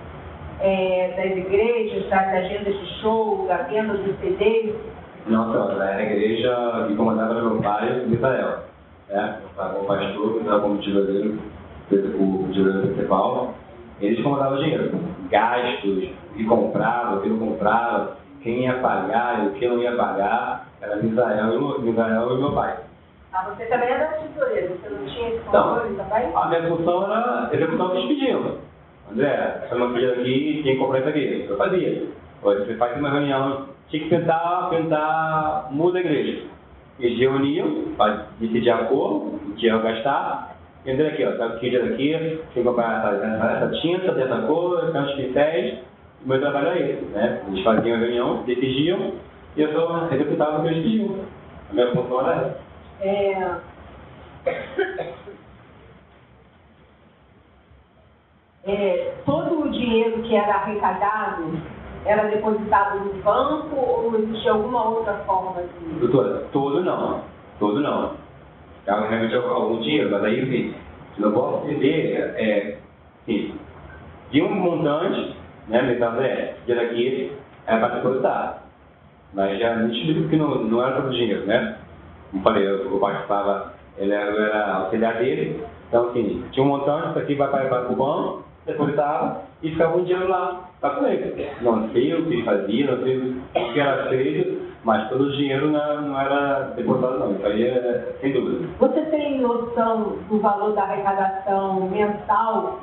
das igrejas, das agendas de show, da venda dos CDs? Não, senhora, era a igreja que comandava meu pai, Misael. O pastor, que estava como tesoureiro, o tesoureiro principal, eles comandavam o dinheiro. Gastos, o que comprava, o que não comprava, quem ia pagar e o que não ia pagar, era Misael e meu pai. Você também era tesoureiro, você não tinha esse controle também? A minha função era executar o que eles pediam. André, você não pediu aqui, tem que comprar isso aqui. Eu fazia. Você faz uma reunião, tinha que pintar muda a igreja. eles reuniam para decidir a cor, o que ia gastar. Entra aqui, ó, tá aqui, tem que comprar essa tinta dessa cor, tantos pincéis. O meu trabalho é esse, né? Eles faziam a reunião, decidiam, e eu só executava o que eles pediam. A minha função era essa. Todo o dinheiro que era arrecadado era depositado no banco ou existia alguma outra forma de... Doutora, todo não. Ficava realmente algum dinheiro, mas aí eu posso dizer, sim, de um montante, né, dia daqui era para depositar. Mas já me explico que não era todo dinheiro, né? Como falei, eu participava, eu era auxiliar dele, então assim, tinha um montante, isso aqui vai para o banco, depositava e ficava um dinheiro lá com ele. Não sei o que ele fazia, não sei o que era feito, mas todo o dinheiro não era depositado não, isso aí é sem dúvida. Você tem noção do valor da arrecadação mensal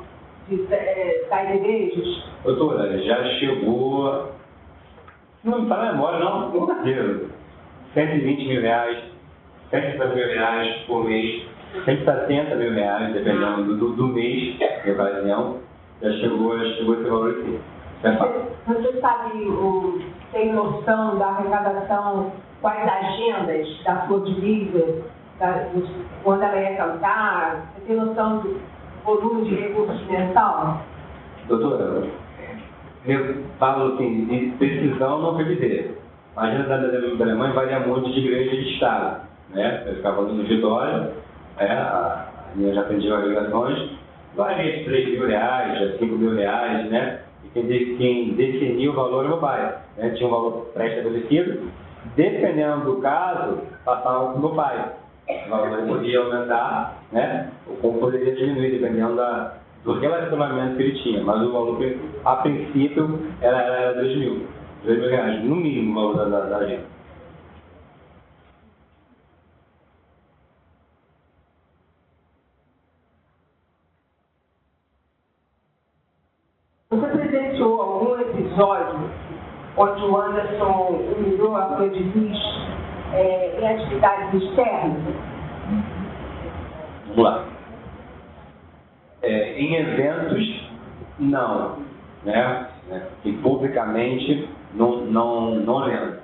das igrejas? Doutora, já chegou, não me fala a memória não, com certeza, 120 mil reais, 150 mil reais por mês, 170 mil reais, dependendo do mês, de ocasião, já chegou esse valor aqui. Você sabe, tem noção da arrecadação, quais agendas da sua divisa, quando ela ia cantar? Você tem noção do volume de recursos mensal? Doutora, eu falo assim, de precisão não quer dizer. A agenda da Alemanha varia muito de igreja e de estado, né? Eu ficava no Vitória, a minha já atendia obrigações, varia de 3 mil reais, a 5 mil reais, né? E quem definia o valor era o meu pai, né? Tinha um valor pré-estabelecido, dependendo do caso, passava para o meu pai. O valor podia aumentar, né? Ou poderia diminuir, dependendo do relacionamento que ele tinha, mas o valor, a princípio, era 2 mil reais, no mínimo o valor da agenda. Você presenciou algum episódio onde o Anderson humilhou a Clodivis em atividades externas? Vamos lá. Em eventos, não, né? E publicamente, não lembro.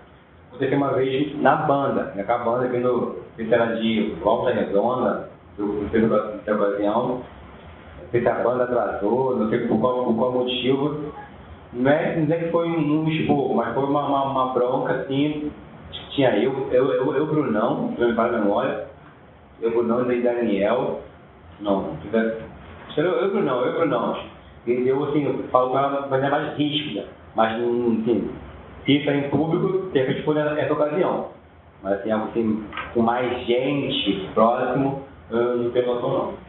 Você tem uma vez na banda, né? Com a banda aqui no Pinteradio, Volta Redonda, eu fiz uma ocasião. Não sei se a banda atrasou, não sei por qual motivo. Não é que foi um esporro, mas foi uma bronca assim. Tinha eu, Brunão, se não me falha a memória, eu, Brunão e Daniel. Eu, Brunão. E eu, assim, falo com ela de maneira mais ríspida, mas, assim, se isso é em público, de repente foi nessa ocasião. Mas, assim, algo assim, com mais gente próximo, eu não tenho noção, não.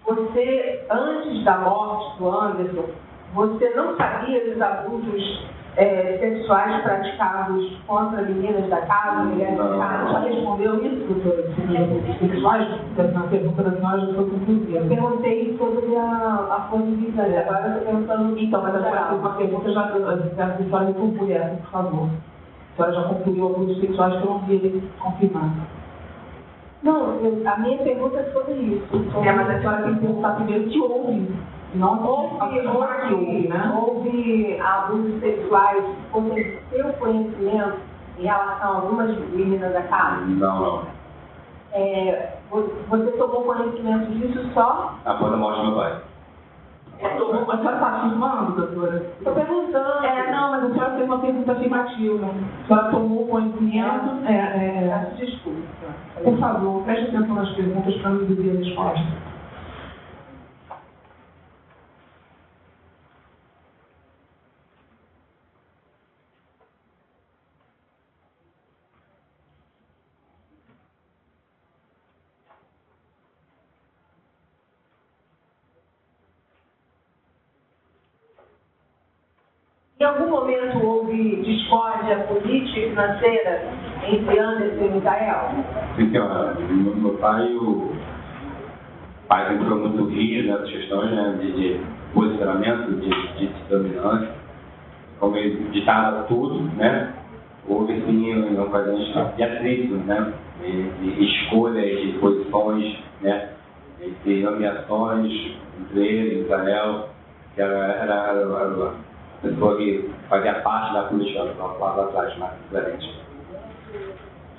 Você, antes da morte do Anderson, você não sabia dos abusos sexuais praticados contra meninas da casa, mulheres da casa? Já respondeu isso, doutora? Sexuais? Na pergunta da senhora já foi concluída. Eu perguntei sobre a Clodivis, agora eu estou perguntando... Então, mas a senhora fez uma pergunta, a senhora me conclui essa, por favor. A senhora já concluiu abusos sexuais que eu não vi ele confirmar. Não, a minha pergunta é sobre isso. Mas a senhora tem que perguntar primeiro se houve. Não houve abusos sexuais com seu conhecimento em relação a algumas meninas da casa? Não. Você tomou conhecimento disso só? Após a morte do meu pai. A senhora está afirmando, doutora? Estou perguntando. Não, mas a senhora fez uma pergunta afirmativa. A senhora tomou conhecimento? Desculpa. Por favor, preste atenção nas perguntas para me dizer a resposta. Em algum momento houve discórdia política e financeira entre Anderson e Micael? Sim, senhora. Meu pai, o pai sempre foi muito rígido nessas questões, né, de posicionamento, de dominância, como ele ditava tudo, né? houve sim uma ocasião de atrito, né? De escolhas, de posições, né? De nomeações entre ele e Israel, que era a pessoa que fazia parte da política lá atrás, mais diferente.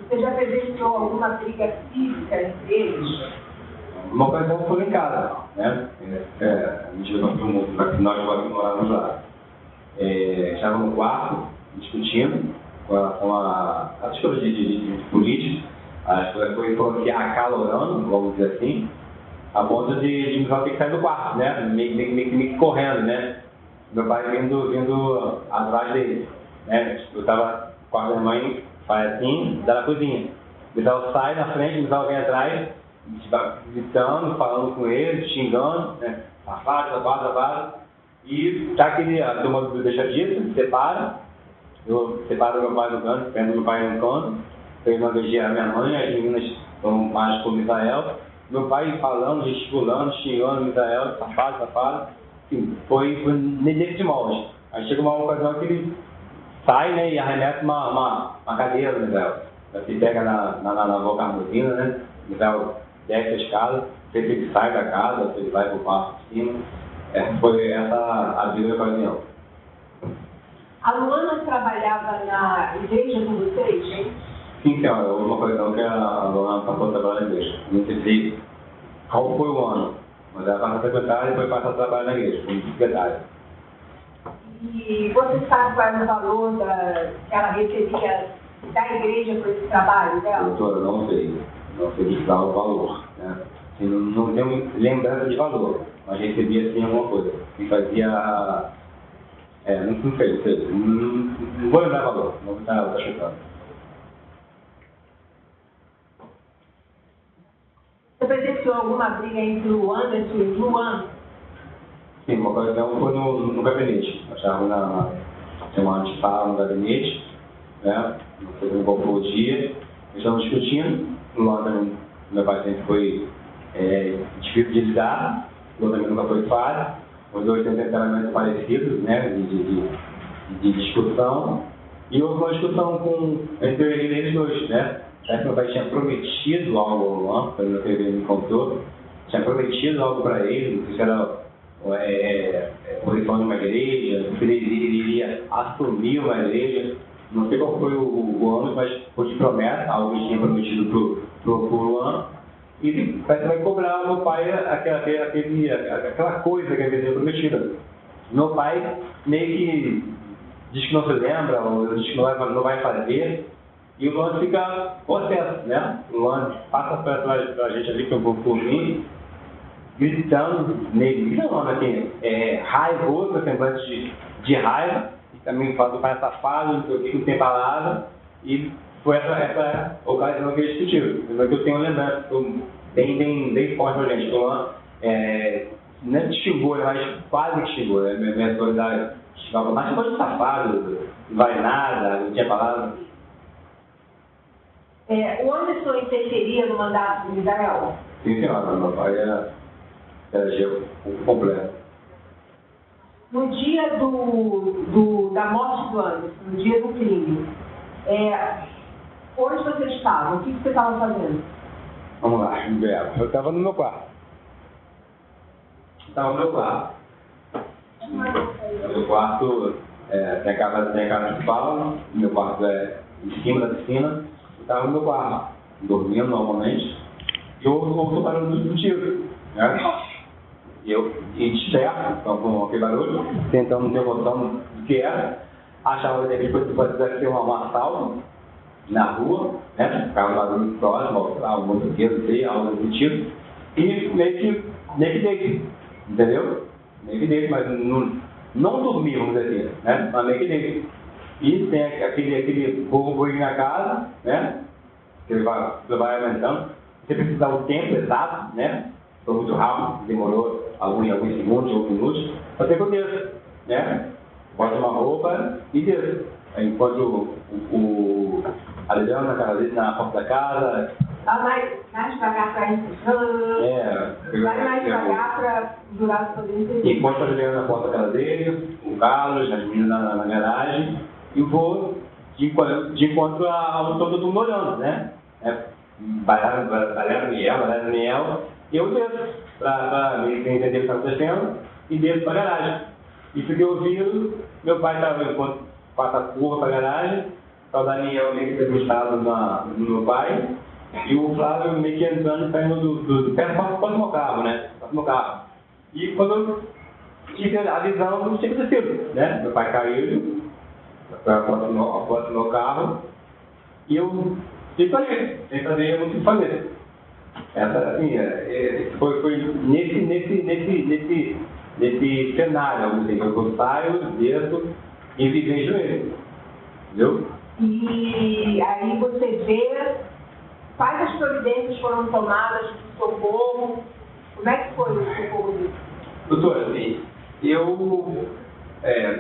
Você já presenciou alguma briga física entre eles? Uma ocasião foi em casa, né? A gente levantou muito, nós morávamos lá. Estava no quarto, discutindo com a discussão de política. As coisas foram se acalorando, vamos dizer assim, a ponto de me ter que sair do quarto, né? Me correndo, né? Meu pai vindo atrás dele, né? Eu estava com a minha mãe, faz assim, da cozinha. O Israel sai na frente, o Israel vem atrás, gritando, falando com ele, xingando, né? Safado. E já que ele tomou deixa disso, separa. Eu separo meu pai do canto, prendo meu pai no canto. Eu não vejo a minha mãe, as meninas estão mais com o Israel. Meu pai falando, gesticulando, xingando o Israel, safado. Assim, foi nesse molde. Aí chega uma ocasião que ele sai, né, e arremessa uma cadeira no Israel. Se pega na boca armosina, né? O Israel desce a escada, se ele sai da casa, se ele vai para o quarto de cima. Foi essa a vida da ocasião. A Luana trabalhava na igreja com vocês? Sim, senhora. Houve uma ocasião que a Luana passou a trabalhar na igreja. Não sei qual foi o ano, mas ela passou a secretária e depois passou a trabalhar na igreja, como secretária. E você sabe qual era o valor que ela recebia da igreja por esse trabalho dela? Doutora, não sei digitar o valor, né? Assim, não tenho lembrança de valor, mas recebia sim alguma coisa. E fazia. Não sei. Não vou lembrar o valor, não vou estar chutando. Você presenciou alguma briga entre o Anderson e o Luan? Sim, uma ocasião foi no gabinete. Nós estávamos tinha uma antesala no gabinete, né? Não sei qual foi o dia. Nós estávamos discutindo. O Luan também, meu pai sempre foi difícil de lidar. O Luan também nunca foi fácil. Os dois têm temperamentos parecidos, né? De discussão. E houve uma discussão entre eles dois, né? Já que meu pai tinha prometido algo ao Luan, quando ele me contou, tinha prometido algo para ele, não sei se era posição de uma igreja, se ele iria assumir uma igreja, não sei qual foi o ano, mas foi de promessa, algo que tinha prometido pro Luan, e ele vai cobrar ao meu pai aquela coisa que ele tinha prometido. Meu pai meio que diz que não se lembra, ou diz que não vai fazer. E o Luan fica possesso, né? O Luan passa pra gente ali, por mim, gritando nele, gritando assim, raivoso, semblante de raiva, e também fala do pai safado, não sei o que, não tem palavra, e foi essa ocasião que ele discutiu. Mas eu tenho lembrança, bem forte pra gente. O Luan não xingou, mas quase que xingou, né? Minha autoridade xingava, mas foi de safado, não vale nada, não tinha palavra. O Anderson interferia no mandato de Israel? Sim, senhora. Meu pai era completo. No dia da morte do Anderson, no dia do crime, onde você estava? O que você estava fazendo? Vamos lá, eu estava no meu quarto. No meu quarto tem a casa principal, meu quarto é em cima da piscina. Estava no meu quarto, dormindo normalmente, e eu ouço o barulho do tiro, né? E eu, desperto, com aquele barulho, tentando ter noção do que era, achava que depois deve ser um assalto na rua, né? Ficava um barulho próximo, um motoqueiro, algo do tipo, e meio que deitei, entendeu? Meio que deitei, mas não dormi, vamos dizer assim, né? Mas meio que deitei. E tem aquele burburinho na casa, né? Que ele vai aumentando. Você precisa dar o tempo exato, né? Foi muito rápido, demorou alguns segundos ou minutos. Para ter que eu desço, né? Bota uma roupa e desço. Enquanto a Adriana na porta da casa. Mais devagar para isso. Vai mais devagar para durar o poder inteiro. Enquanto a Adriana na porta da casa dele, o Carlos, as meninas na garagem. E vou de encontro ao todo mundo olhando, né? Valério Miel, e eu desço para entender o que está acontecendo e desço para a garagem. E fiquei ouvindo, meu pai estava enquanto passa a curva para a garagem, o Daniel meio que debruçado no meu pai, e o Flávio meio que entrando e saindo do perto para o meu carro, né? Para o meu carro. E quando eu tive a visão do que tinha acontecido, né? Meu pai caiu, para o meu carro, e eu sem fazer muito fazer. Essa, assim, foi nesse cenário, assim, eu saio, desço e me vejo ele. Entendeu? E aí você vê quais as providências foram tomadas de socorro. Como é que foi o socorro disso? Doutor, assim, eu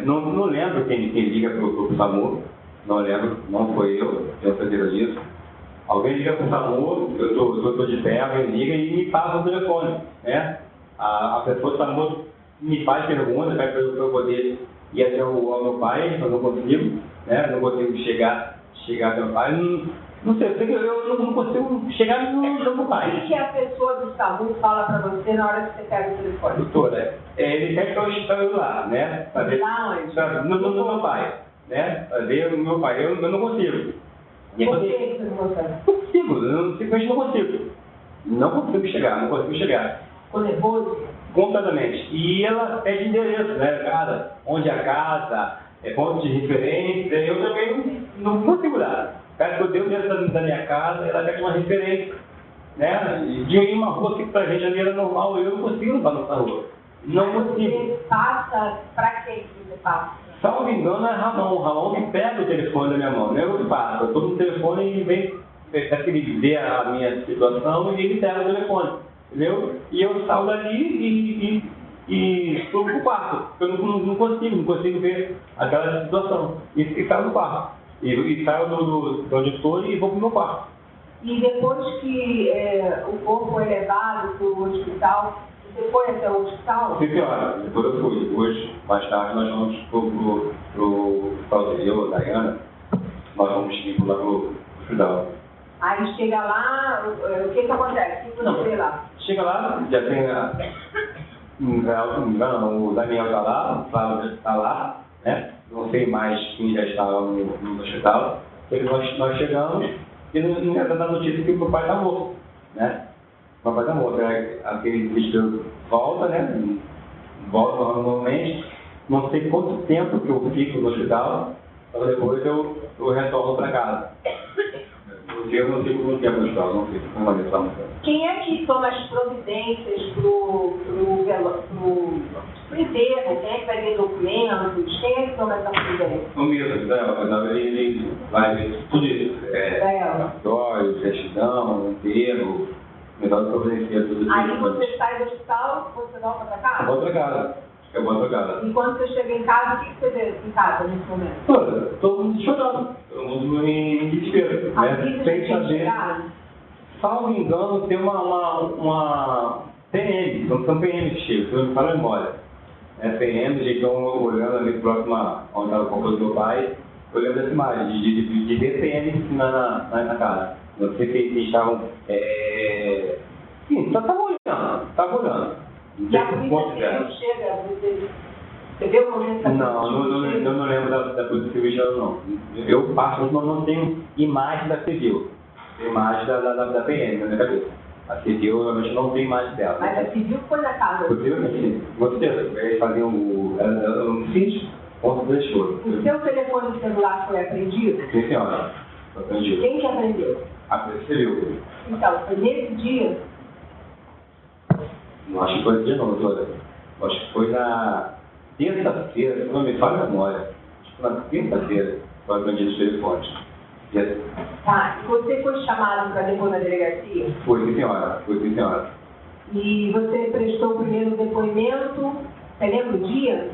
não lembro quem liga para o SAMU, não lembro, não foi eu, tenho certeza disso. Alguém liga para o SAMU, eu estou de pé, alguém liga e me passa o telefone, né? A pessoa do SAMU me faz perguntas, pede para eu poder ir até o meu pai, eu não consigo, né? Não consigo chegar até o meu pai, não sei, eu não consigo chegar no meu pai. O que a pessoa do SAMU fala para você na hora que você pega o telefone? Doutora, ele pede para eu estar lá, né? Para ver lá onde? No meu pai, né? Para ver o meu pai, eu não consigo. Por que você não consegue? Não consigo, simplesmente não consigo. Não consigo chegar. Ficou nervoso? Completamente. E ela pede endereço, né? Casa, onde é a casa, ponto de referência, eu também não consigo dar. Peço que eu dei o endereço da minha casa, ela pede uma referência, né? De uma rua que pra gente ali era normal, eu não consigo levar nessa rua. Não consigo. Você passa, pra quem você passa? Salvo engano, é Ramon que pega o telefone da minha mão, né? Eu passo, eu estou no telefone e vem, ele vê a minha situação e ele pega o telefone, entendeu? E eu saio dali e estou no quarto, eu não consigo ver aquela situação, e saio do quarto, e saio do onde estou e vou para o meu quarto. E depois que o corpo foi levado para o hospital, você foi até o hospital? Sim, senhora, depois eu fui. Hoje, mais tarde, nós vamos pro hospital de eu, Dayana, nós vamos ir lá pro hospital. Aí chega lá, o que acontece? O que você vê lá? Chega lá, já tem o Daniel está lá, o Flávio está lá, né? Não sei mais quem já estava no hospital. Nós chegamos e não era da notícia que o meu pai está morto, né? O papai está morto, aquele vestido volta, né? Volta normalmente. Não sei quanto tempo que eu fico no hospital, mas depois eu retorno para casa. Porque eu não fico muito tempo no hospital, não fico com uma lição. Quem é que toma as providências pro enterro? Quem é que vai ver documentos? Quem é que toma essa providência? O mesmo, ele vai ver tudo isso. Cartório, certidão, enterro. Melhor providenciar tudo isso. Aí você sai do hospital, você volta para casa? Eu volto para casa. E quando você chega em casa, o que você vê em casa nesse momento? Todo mundo chorando, todo mundo em desespero. Sem saber. Salvo engano, tem uma PM, são PMs, Chico, se eu não me falo a memória. PM, de então olhando ali próximo onde estava o corpo do meu pai, eu lembro dessa imagem, de ver PM na casa. Não sei se eles estavam. Sim, estava olhando. E a polícia não chega, você vê o momento que eu não lembro da polícia civil chegando, não. Eu passo, mas não tenho imagem da civil. Tem imagem da PM na minha cabeça. A civil, realmente, não tem imagem dela. Mas a civil foi na casa? Possivelmente, sim. Com certeza. Eles faziam um sítio, ponto do escuro. O seu telefone celular foi apreendido? Sim, senhora. Foi apreendido. Quem que apreendeu? A polícia civil. Então, foi nesse dia? Não acho que foi nesse dia, não, doutora. Acho que foi na terça-feira, se não me falha a memória. Acho que foi na terça-feira foi aprendido os telefones. Tá, e você foi chamado para depor na delegacia? Foi, sim, senhora. E você prestou o primeiro depoimento, você lembra o dia?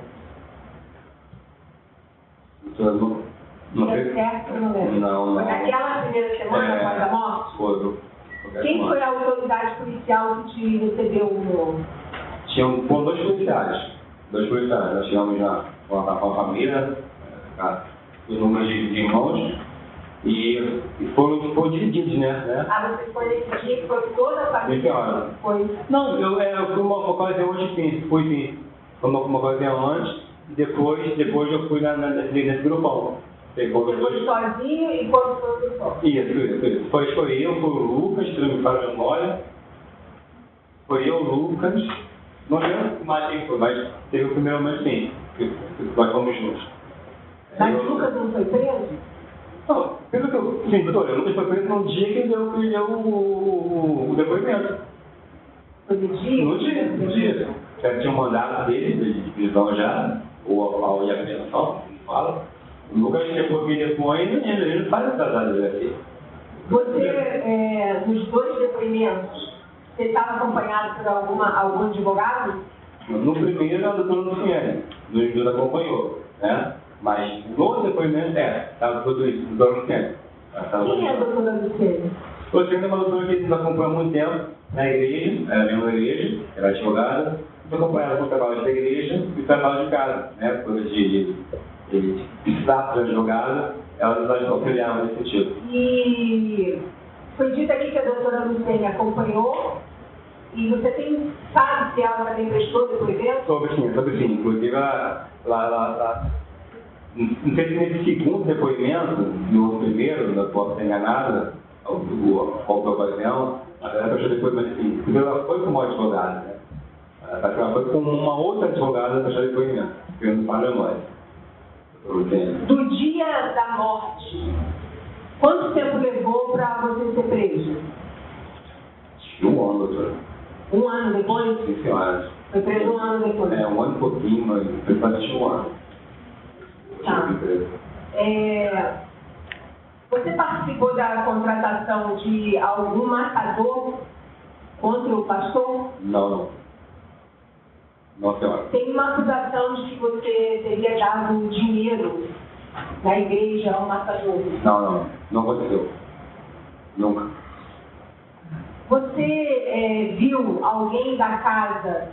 Doutora, não sei. Certo, não lembro. Não. Foi naquela primeira semana após a morte? Foi. Quem foi a autoridade policial que te recebeu no... Foram dois policiais. Nós chegamos já com a família, do número de irmãos, e foram divididos, né? Ah, você foi nesse dia que foi toda a família? Senhora. Foi. Não, eu fui uma ocasião hoje, sim, fui sim. Foi uma ocasião antes, e depois eu fui nesse grupão. Você foi sozinho e quando foi o grupão? Isso. Foi eu, foi o Lucas, que não me fala a memória. Foi eu, o Lucas. Não lembro mais quem foi, mas teve o primeiro momento, sim. Que nós fomos juntos. Mas o Lucas não foi preso? Não, pelo que eu. Sim, doutor, o Lucas foi preso no dia que ele deu o depoimento. Foi de dia? No dia. Já tinha um mandato dele, de prisão já, ou a apreensão, como fala. O Lucas depois que ele depõe, ele não faz essa dada aqui. Você, nos dois depoimentos, você estava acompanhado por algum advogado? No primeiro, a doutora Luciane, nos acompanhou, né? Mas no depoimento, estava tudo isso, doutora Luciane. Quem é a doutora Luciane? A Luciane é uma doutora que nos acompanha há muito tempo na igreja, era membro da igreja, era advogada, nos acompanhava com o trabalho da igreja e o trabalho de casa, né? Coisa de status de advogada, ela nos auxiliava nesse sentido. E foi dito aqui que a doutora Luciane acompanhou, e você sabe se ela também prestou depoimento? Sobre sim. Inclusive, não sei se nesse segundo depoimento, no primeiro, não posso estar enganada, qual foi a ocasião, mas ela prestou depoimento sim. Porque ela foi com uma advogada, né? Ela foi com uma outra advogada prestar depoimento, que eu não falo a memória. Do dia da morte, quanto tempo levou para você ser preso? 1 ano, doutora. 1 ano depois? Sim, senhora. Foi preso 1 ano depois? 1 ano e pouquinho, mas foi quase 1 ano. Tá. Você participou da contratação de algum matador contra o pastor? Não, senhora. Tem uma acusação de que você teria dado dinheiro na igreja ao matador. Não aconteceu. Nunca. Você viu alguém da casa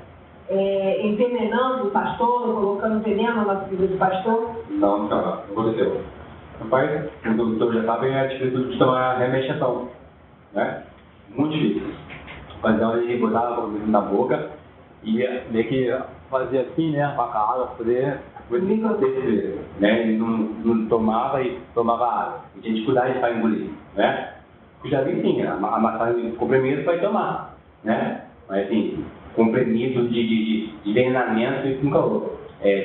envenenando o pastor, colocando veneno na vida do pastor? Não aconteceu. Meu pai, como o doutor já sabe, é difícil de tomar remediação, né? Muito difícil. Mas ele botava na boca e meio que fazia assim, né, com a água, poder descer, né? Ele não tomava e tomava água. E tinha dificuldade para engolir, né? Eu já vi sim, a massagem de comprimido vai tomar, né? Mas assim, comprimido de envenenamento isso nunca houve.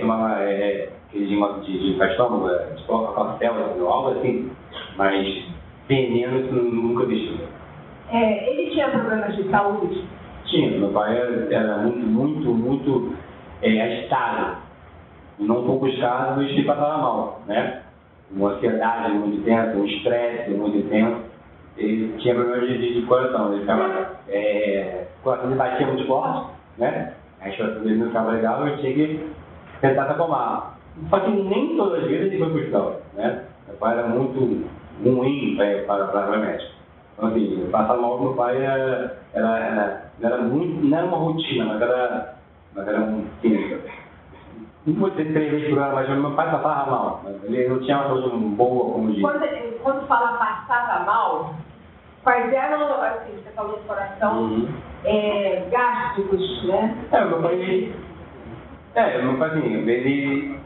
Tomava aquele de estômago, de coquetel, algo assim, mas veneno isso nunca vi. Ele tinha problemas de saúde? Tinha, meu pai era muito agitado. Não poucos casos de passava mal, né? Uma ansiedade muito intensa, um estresse muito intenso. Ele tinha problemas de coração, ele ficava, o coração dele batia muito forte, né? A respiração dele não ficava legal e eu tinha que tentar se acalmar. Só que nem todas as vezes ele foi para o hospital, né? Meu pai era muito ruim para médico. Então, assim, passar mal com meu pai não era uma rotina, mas era assim, não vou dizer 3 vezes por ano, mas meu pai passava mal. Mas ele não tinha uma saúde boa, como diz. Quando fala passava mal, quais eram, assim, você falou do coração, gástricos, né? Meu pai, assim,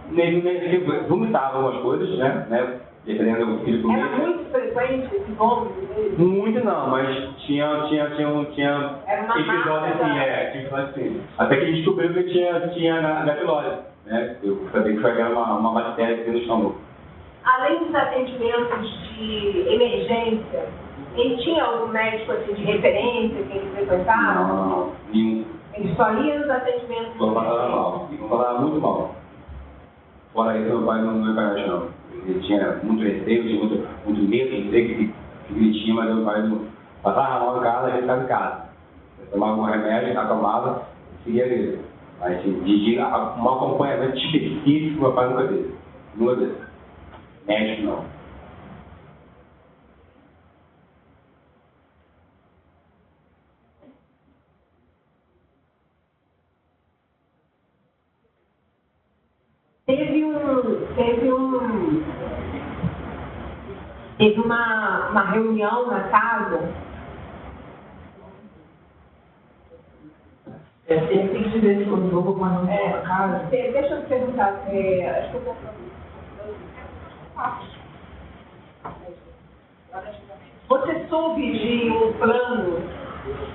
ele vomitava algumas coisas, né? Dependendo do filho comer. Era muito frequente esse vômito dele? Muito não, mas tinha Era uma episódios assim. Até que a gente descobriu que ele tinha gatilose, né? Eu sabia que foi uma bactéria que tem no estômago. Além dos atendimentos de emergência, ele tinha algum médico assim, de referência que ele frequentava? Não, nenhum. Ele só ia nos atendimentos de Não passava emergência? mal, não passava muito mal. Fora isso, meu pai não me conhece não. Ele tinha muito receio, tinha muito medo, não sei o que ele tinha, mas meu pai não passava mal em casa, ele ficava em casa. Eu tomava um remédio, acalmava e seguia a vida. Mas assim, um acompanhamento específico, meu pai nunca teve. Nunca teve. Médico não. Teve uma reunião na casa. Tem que se ver quando eu vou com uma reunião na casa. Deixa eu te perguntar, acho que eu vou Você soube de um plano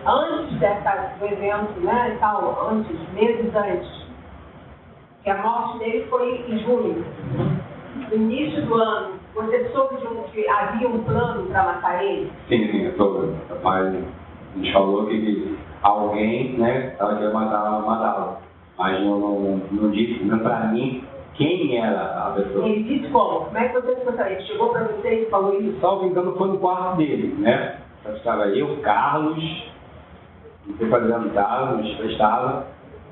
antes do evento, né, tal, meses antes, que a morte dele foi em junho, no início do ano, você soube que havia um plano para matar ele? Sim, eu soube. O pai nos falou que alguém, né, estava querendo matá-lo, mas não disse para mim quem era a pessoa. Ele disse como? Como é que você ficou sabendo? Ele chegou para você e falou isso? Salvo engano, foi no quarto dele, né? Estava eu, Carlos, não sei quais anos estava.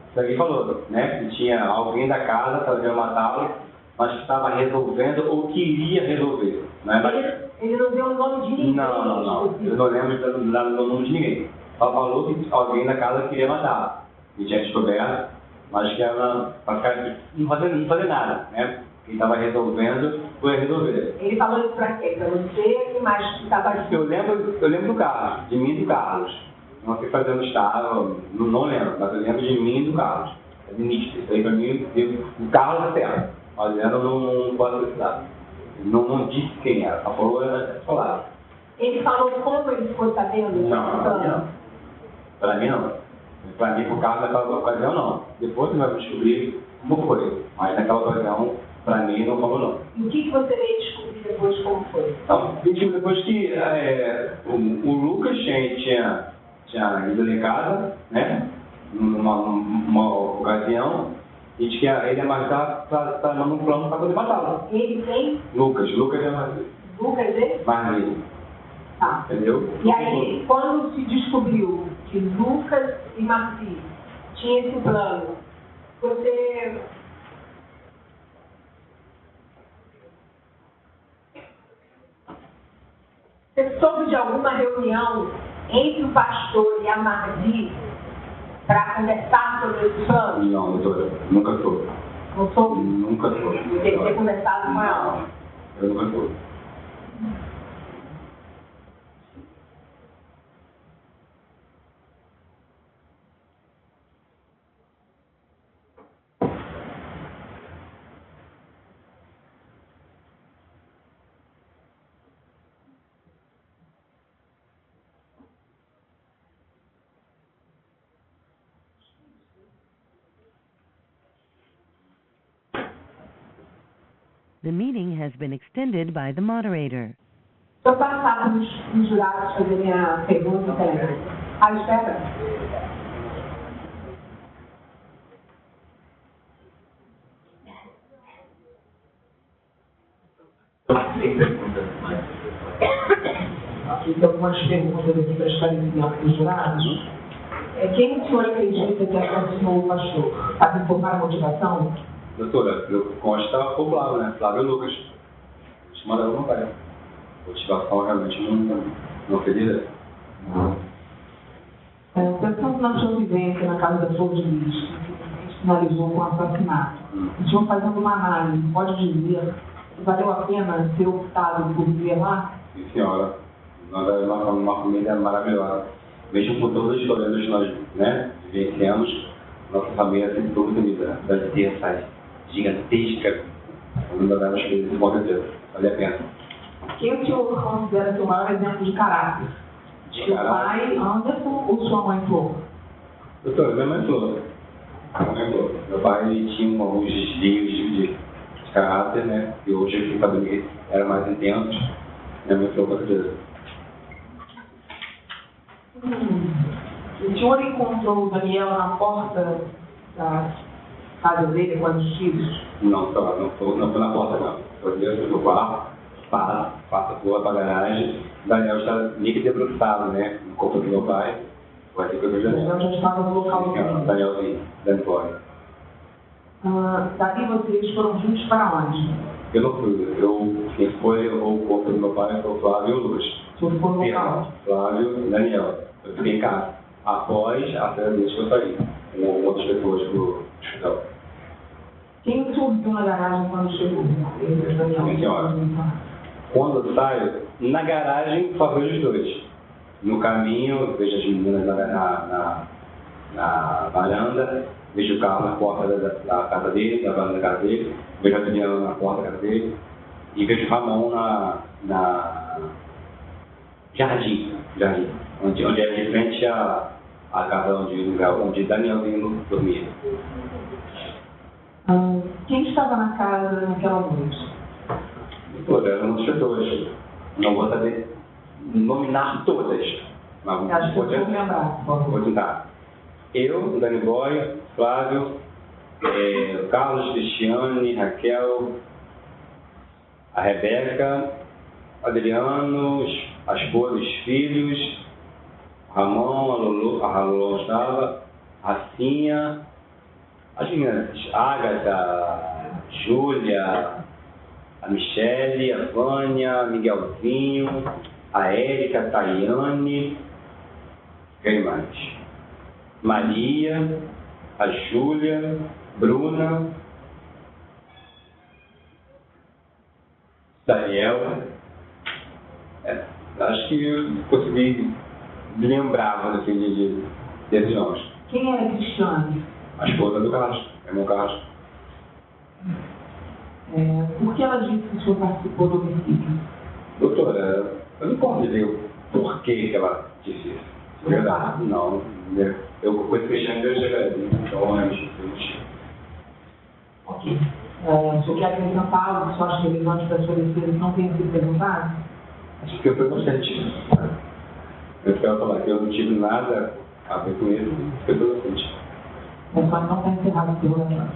Isso aqui falou, né? Que tinha alguém da casa, estava querendo matá-lo, mas que estava resolvendo ou queria resolver. Né? Ele não deu o nome de ninguém. Não. Eu não lembro do nome de ninguém. Só falou que alguém da casa queria matá-lo. E tinha descoberto, mas que era para ficar não fazer nada, né? Quem estava resolvendo foi resolver. Ele falou isso para quê? Para você? Quem mais que estava aqui? Eu lembro do Carlos, de mim e do Carlos. Não sei fazer no estado, não lembro, mas eu lembro de mim e do Carlos. É nítido. Isso aí para mim, o Carlos é certo. Mas eu não posso precisar. Não disse quem era, só falou era falar. Ele falou como ele ficou sabendo? Não. Para mim não. Para mim, por causa daquela ocasião, não. Depois você vai descobrir como foi. Mas naquela ocasião, para mim, não falou não. E o que você veio descobrir depois como foi? Então, depois que o Lucas tinha ido em casa, né? Numa ocasião, e de que ele ia matar para mandar um plano para poder matá-lo. Ele quem? Lucas é Marli. Lucas ele? Marli. Tá. Entendeu? E aí, quando se descobriu que Lucas e Marli tinham esse plano, você soube de alguma reunião entre o pastor e a Marli para conversar sobre esse plano? Não, doutora, nunca soube. Não soube? Nunca soube. Tem que ter conversado com ela? Eu nunca soube. The meeting has been extended by the moderator. Se eu passar para os jurados fazerem a pergunta, espera. Tem perguntas mais? Aqui tem algumas perguntas aqui para esclarecimento dos jurados. Quem o senhor acredita que assassinou o pastor? Sabe informar a motivação? Doutora, consta o Flávio, né? Flávio Lucas. Mandaram no pai. Motivação realmente não acredita. Pensando na sua vivência na casa da Flor de Lis, que finalizou com o assassinato, o senhor fazendo uma análise, pode dizer que valeu a pena ter optado por viver lá? Sim, senhora. Nós somos uma família maravilhosa. Mesmo com todas as histórias que nós, né, vivenciamos, nossa família sem dúvida das terças gigantescas. Nós devemos fazer isso com certeza. Vale a pena. Quem o senhor considera seu maior exemplo de caráter? Seu pai, Anderson, ou sua mãe, Flor? Doutor, minha mãe Flor. Meu pai tinha alguns desvios de caráter, né? E hoje eu fico sabendo que era mais intenso. Minha mãe Flor, com certeza. O senhor encontrou o Daniel na porta da casa dele com os filhos? Não foi na porta, não. Eu dentro do quarto, passa a rua para a garagem. O Daniel está meio que debruçado, né? No corpo do meu pai. Vai ter coisa de O Daniel já estava no local do crime. Danielzinho, dando fora. Dali vocês foram juntos para onde? Eu não fui. Quem foi o corpo do meu pai foi o Flávio e o Lucas. O senhor foi no local? Flávio e Daniel. Eu fiquei em casa. Após a cena deles que eu saí. Com outras pessoas do hospital. Quem o senhor viu na garagem quando chegou? Sim, senhora. Quando eu saio, na garagem só vejo os dois. No caminho, eu vejo as meninas na varanda, vejo o carro na porta da casa dele, da varanda da casa dele, vejo a Adriana na porta da casa dele, e vejo o Ramon na jardim, onde é de frente à casa onde Danielzinho dormia. Quem estava na casa naquela noite? Todas, eram muitas pessoas. Não vou saber nominar todas, mas Acho que eu vou lembrar, por favor. vou tentar. Eu, Dani Boy, Flávio, Carlos, Cristiane, Raquel, a Rebeca, Adriano, a esposa, os filhos, Ramon, a Lulu estava, a Racinha, as meninas, Ágata, Júlia, a Michele, a Vânia, Miguelzinho, a Érica, a Tayane, quem mais? Maria, a Júlia, Bruna, Daniel. Acho que eu consegui lembrar assim, desses nomes. Quem era Cristiane? A esposa do Carlos, irmão Carlos. Por que ela disse que o senhor participou do homicídio? Doutora, eu não posso dizer o porquê que ela disse isso. Verdade? Não. Eu conheço Cristiane desde então, antes. Ok. O senhor quer acrescentar algo que o senhor acha relevante para a sua defesa que não tenha sido perguntado? Acho que eu fui bastante. Eu quero falar que eu não tive nada a ver com isso, foi bastante. Mas só não está encerrado o interrogatório.